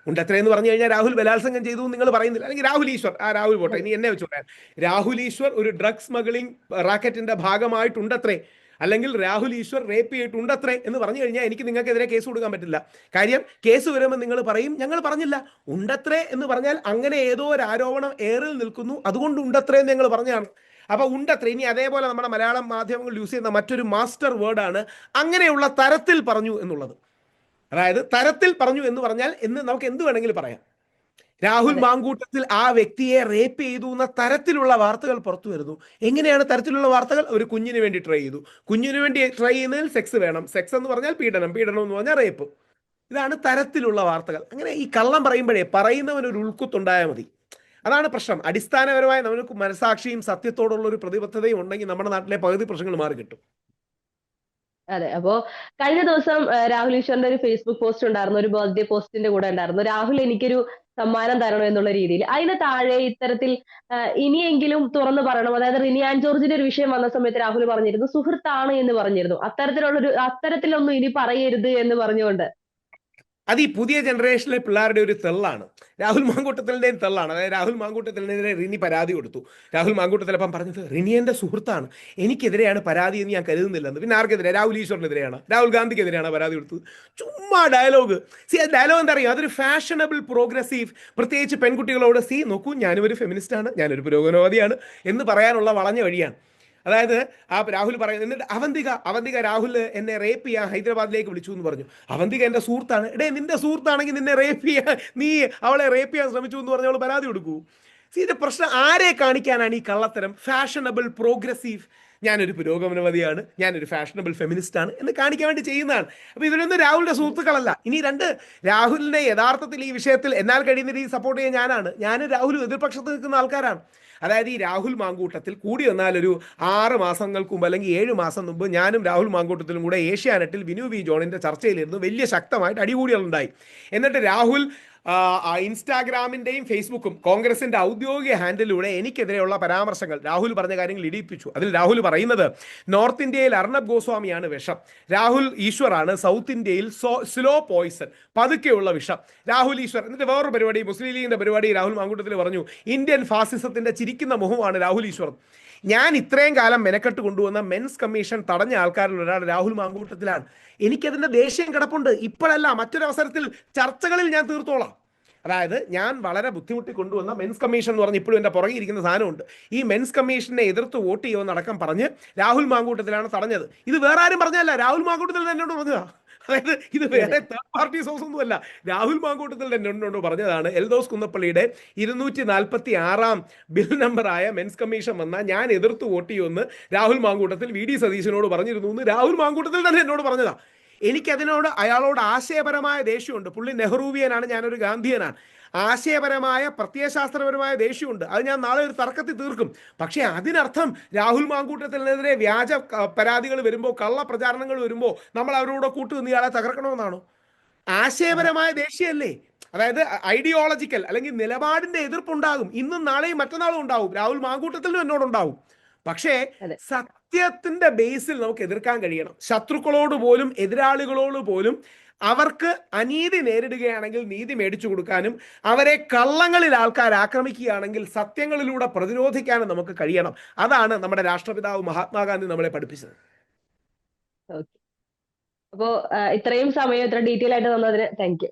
[SPEAKER 2] ഉണ്ടത്രേ പറഞ്ഞു കഴിഞ്ഞാൽ രാഹുൽ ബലാത്സംഗം ചെയ്തു നിങ്ങൾ പറയുന്നില്ല. അല്ലെങ്കിൽ രാഹുൽ ഈശ്വർ, രാഹുൽ പോട്ടെ, ഇനി എന്നെ വെച്ച് പറയാൻ, രാഹുൽ ഈശ്വർ ഒരു ഡ്രഗ് സ്മഗ്ലിംഗ് റാക്കറ്റിന്റെ ഭാഗമായിട്ടുണ്ടത്രേ, അല്ലെങ്കിൽ രാഹുൽ ഈശ്വർ റേപ്പ് ചെയ്തിട്ടുണ്ടത്രേ എന്ന് പറഞ്ഞു കഴിഞ്ഞാൽ എനിക്ക് നിങ്ങൾക്കെതിരെ കേസ് കൊടുക്കാൻ പറ്റില്ല. കാര്യം കേസ് വരുമ്പോൾ നിങ്ങൾ പറയും ഞങ്ങൾ പറഞ്ഞില്ല. ഉണ്ടത്രേ എന്ന് പറഞ്ഞാൽ അങ്ങനെ ഏതോ ഒരു ആരോപണം ഏറിൽ നിൽക്കുന്നു, അതുകൊണ്ട് ഉണ്ടത്രേ എന്ന് ഞങ്ങൾ പറഞ്ഞാണ്. അപ്പൊ ഉണ്ടത്രേ. ഇനി അതേപോലെ നമ്മുടെ മലയാളം മാധ്യമങ്ങൾ യൂസ് ചെയ്യുന്ന മറ്റൊരു മാസ്റ്റർ വേർഡാണ് അങ്ങനെയുള്ള തരത്തിൽ പറഞ്ഞു എന്നുള്ളത്. അതായത് തരത്തിൽ പറഞ്ഞു എന്ന് പറഞ്ഞാൽ നമുക്ക് എന്ത് വേണമെങ്കിലും പറയാം. രാഹുൽ മാങ്കൂട്ടത്തിൽ ആ വ്യക്തിയെ റേപ്പ് ചെയ്തു എന്ന തരത്തിലുള്ള വാർത്തകൾ പുറത്തു വരുന്നു. എങ്ങനെയാണ് തരത്തിലുള്ള വാർത്തകൾ? ഒരു കുഞ്ഞിന് വേണ്ടി ട്രൈ ചെയ്തു, കുഞ്ഞിന് വേണ്ടി ട്രൈ ചെയ്യുന്നതിൽ സെക്സ് വേണം, സെക്സ് എന്ന് പറഞ്ഞാൽ പീഡനം, പീഡനം എന്ന് പറഞ്ഞാൽ റേപ്പ്. ഇതാണ് തരത്തിലുള്ള വാർത്തകൾ. അങ്ങനെ ഈ കള്ളം പറയുമ്പോഴേ പറയുന്നവനൊരു ഉൾക്കുത്തുണ്ടായാൽ മതി. അതാണ് പ്രശ്നം. അടിസ്ഥാനപരമായി നമുക്ക് മനസാക്ഷിയും സത്യത്തോടുള്ള ഒരു പ്രതിബദ്ധതയും ഉണ്ടെങ്കിൽ നമ്മുടെ നാട്ടിലെ പകുതി പ്രശ്നങ്ങൾ മാറി കിട്ടും.
[SPEAKER 1] അതെ, അപ്പോ കഴിഞ്ഞ ദിവസം രാഹുൽ ഈശ്വറിന്റെ ഒരു ഫേസ്ബുക്ക് പോസ്റ്റ് ഉണ്ടായിരുന്നു, ഒരു ബർത്ത്ഡേ പോസ്റ്റിന്റെ കൂടെ ഉണ്ടായിരുന്നു, രാഹുൽ എനിക്കൊരു സമ്മാനം തരണം എന്നുള്ള രീതിയിൽ. അതിന് താഴെ ഇത്തരത്തിൽ ഇനിയെങ്കിലും തുറന്നു പറയണം, അതായത് റിനി ആൻഡ് ജോർജിന്റെ ഒരു വിഷയം വന്ന സമയത്ത് രാഹുൽ പറഞ്ഞിരുന്നു സുഹൃത്താണ് എന്ന് പറഞ്ഞിരുന്നു, അത്തരത്തിലൊന്നും ഇനി പറയരുത് എന്ന് പറഞ്ഞുകൊണ്ട്.
[SPEAKER 2] അത് ഈ പുതിയ ജനറേഷനിലെ പിള്ളേരുടെ ഒരു തെള്ളാണ്, രാഹുൽ മാങ്കൂട്ടത്തിൻ്റെയും തെള്ളാണ്. അതായത് രാഹുൽ മാങ്കൂട്ടത്തിനെതിരെ റിനി പരാതി കൊടുത്തു. രാഹുൽ മാങ്കൂട്ടത്തിലപ്പം പറഞ്ഞത് റിനി എൻ്റെ സുഹൃത്താണ്, എനിക്കെതിരെയാണ് പരാതി എന്ന് ഞാൻ കരുതുന്നില്ലെന്ന്. പിന്നെ ആർക്കെതിരെ? രാഹുൽ ഈശ്വറിനെതിരെയാണ്, രാഹുൽ ഗാന്ധിക്കെതിരെയാണ് പരാതി കൊടുത്തത്. ചുമ്മാ ഡയലോഗ്. ഡയലോഗ് എന്താ അറിയാം, അതൊരു ഫാഷനബിൾ പ്രോഗ്രസീവ്, പ്രത്യേകിച്ച് പെൺകുട്ടികളോട് നോക്കൂ ഞാനും ഒരു ഫെമിനിസ്റ്റാണ്, ഞാനൊരു പുരോഗമനവാദിയാണ് എന്ന് പറയാനുള്ള വളഞ്ഞ വഴിയാണ്. അതായത് രാഹുൽ പറയുന്നത്. എന്നിട്ട് അവന്തിക രാഹുൽ എന്നെ റേപ്പ് ചെയ്യാൻ ഹൈദരാബാദിലേക്ക് വിളിച്ചു എന്ന് പറഞ്ഞു. അവന്തിക എൻ്റെ സുഹൃത്താണ്. നിന്റെ സുഹൃത്താണെങ്കിൽ നിന്നെ റേപ്പ് ചെയ്യാൻ, നീ അവളെ റേപ്പ് ചെയ്യാൻ ശ്രമിച്ചു എന്ന് പറഞ്ഞ് അവൾ പരാതി കൊടുക്കൂ? ഇതിന്റെ പ്രശ്നം ആരെ കാണിക്കാനാണ് ഈ കള്ളത്തരം? ഫാഷനബിൾ പ്രോഗ്രസീവ്, ഞാനൊരു പുരോഗമനവാദിയാണ്, ഞാനൊരു ഫാഷനബിൾ ഫെമിനിസ്റ്റ് ആണ് എന്ന് കാണിക്കാൻ വേണ്ടി ചെയ്യുന്നതാണ്. അപ്പൊ ഇവരൊന്നും രാഹുലിന്റെ സുഹൃത്തുക്കളല്ല. ഇനി രാഹുലിനെ യഥാർത്ഥത്തിൽ ഈ വിഷയത്തിൽ എന്നാൽ കഴിയുന്ന രീതി സപ്പോർട്ട് ചെയ്യാൻ ഞാനും രാഹുലും എതിർപക്ഷത്ത് നിൽക്കുന്ന ആൾക്കാരാണ്. അതായത് ഈ രാഹുൽ മാങ്കൂട്ടത്തിൽ കൂടി വന്നാൽ ഒരു 6 മാസങ്ങൾക്ക് മുമ്പ് അല്ലെങ്കിൽ 7 മാസം മുമ്പ് ഞാനും രാഹുൽ മാങ്കൂട്ടത്തിലും കൂടെ ഏഷ്യാനെറ്റിൽ വിനു വി ജോണിന്റെ ചർച്ചയിലിരുന്നു. വലിയ ശക്തമായിട്ട് അടികൂടികളുണ്ടായി. എന്നിട്ട് രാഹുൽ ഇൻസ്റ്റാഗ്രാമിന്റെയും ഫേസ്ബുക്കും കോൺഗ്രസിന്റെ ഔദ്യോഗിക ഹാൻഡിലൂടെ എനിക്കെതിരെയുള്ള പരാമർശങ്ങൾ, രാഹുൽ പറഞ്ഞ കാര്യങ്ങൾ ഇടിയിപ്പിച്ചു. അതിൽ രാഹുൽ പറയുന്നത് നോർത്ത് ഇന്ത്യയിൽ അർണബ് ഗോസ്വാമിയാണ് വിഷം, രാഹുൽ ഈശ്വറാണ് സൗത്ത് ഇന്ത്യയിൽ സ്ലോ പോയിസൺ, പതുക്കെയുള്ള വിഷം, രാഹുൽ ഈശ്വർ. എന്നിട്ട് വേറൊരു പരിപാടി, മുസ്ലിം ലീഗിന്റെ പരിപാടി, രാഹുൽ മാങ്കൂട്ടത്തിൽ പറഞ്ഞു ഇന്ത്യൻ ഫാസിസത്തിന്റെ ചിരിക്കുന്ന മുഖമാണ് രാഹുൽ ഈശ്വർ. ഞാൻ ഇത്രയും കാലം മെനക്കെട്ട് കൊണ്ടുവന്ന മെൻസ് കമ്മീഷൻ തടഞ്ഞ ആൾക്കാരിൽ ഒരാൾ രാഹുൽ മാങ്കൂട്ടത്തിലാണ്. എനിക്കതിന്റെ ദേഷ്യം കിടപ്പുണ്ട്. ഇപ്പോഴല്ല, മറ്റൊരവസരത്തിൽ ചർച്ചകളിൽ ഞാൻ തീർത്തോളാം. അതായത് ഞാൻ വളരെ ബുദ്ധിമുട്ടി കൊണ്ടുവന്ന മെൻസ് കമ്മീഷൻ എന്ന് പറഞ്ഞ് ഇപ്പോഴും എൻ്റെ പുറകെ ഇരിക്കുന്ന സാധനമുണ്ട്. ഈ മെൻസ് കമ്മീഷനെ എതിർത്ത് വോട്ട് ചെയ്യുമെന്നടക്കം പറഞ്ഞ് രാഹുൽ മാങ്കൂട്ടത്തിലാണ് തടഞ്ഞത്. ഇത് വേറെ ആരും പറഞ്ഞല്ല, രാഹുൽ മാങ്കൂട്ടത്തിൽ തന്നെ എന്നോട് പറഞ്ഞതാ. അതായത് ഇത് വേറെ തേർഡ് പാർട്ടി സോഴ്സ് ഒന്നുമല്ല, രാഹുൽ മാങ്കൂട്ടത്തിൽ തന്നെ എന്നോട് പറഞ്ഞതാണ്. എൽദോസ് കുന്നപ്പള്ളിയുടെ 246 ബിൽ നമ്പറായ മെൻസ് കമ്മീഷൻ വന്നാൽ ഞാൻ എതിർത്ത് വോട്ട് ചെയ്യുമെന്ന് രാഹുൽ മാങ്കൂട്ടത്തിൽ വി ഡി സതീശനോട് പറഞ്ഞിരുന്നു എന്ന് രാഹുൽ മാങ്കൂട്ടത്തിൽ തന്നെ എന്നോട് പറഞ്ഞതാ. അയാളോട് ആശയപരമായ ദേഷ്യമുണ്ട്. പുള്ളി നെഹ്റൂവിയനാണ്, ഞാനൊരു ഗാന്ധിയനാണ്. ആശയപരമായ പ്രത്യയശാസ്ത്രപരമായ ദേഷ്യമുണ്ട്. അത് ഞാൻ നാളെ ഒരു തർക്കത്തിൽ തീർക്കും. പക്ഷേ അതിനർത്ഥം രാഹുൽ മാങ്കൂട്ടത്തിനെതിരെ വ്യാജ പരാതികൾ വരുമ്പോൾ, കള്ള പ്രചാരണങ്ങൾ വരുമ്പോൾ നമ്മൾ അവരോട് കൂട്ടുനിന്ന് ഇയാളെ തകർക്കണമെന്നാണോ? ആശയപരമായ ദേഷ്യമല്ലേ? അതായത് ഐഡിയോളജിക്കൽ അല്ലെങ്കിൽ നിലപാടിന്റെ എതിർപ്പുണ്ടാകും. ഇന്നും നാളെയും മറ്റന്നാളും ഉണ്ടാവും. രാഹുൽ മാങ്കൂട്ടത്തിലും എന്നോടുണ്ടാവും. പക്ഷേ സത്യത്തിന്റെ ബേസിൽ നമുക്ക് എതിർക്കാൻ കഴിയണം. ശത്രുക്കളോട് പോലും, എതിരാളികളോട് പോലും അവർക്ക് അനീതി നേരിടുകയാണെങ്കിൽ നീതി മേടിച്ചു കൊടുക്കാനും, അവരെ കള്ളങ്ങളിൽ ആൾക്കാർ ആക്രമിക്കുകയാണെങ്കിൽ സത്യങ്ങളിലൂടെ പ്രതിരോധിക്കാനും നമുക്ക് കഴിയണം. അതാണ് നമ്മുടെ രാഷ്ട്രപിതാവ് മഹാത്മാഗാന്ധി നമ്മളെ പഠിപ്പിച്ചത്.
[SPEAKER 1] അപ്പോ ഇത്രയും സമയം ഇത്ര ഡീറ്റെയിൽ ആയിട്ട് തന്നതിന് താങ്ക് യു.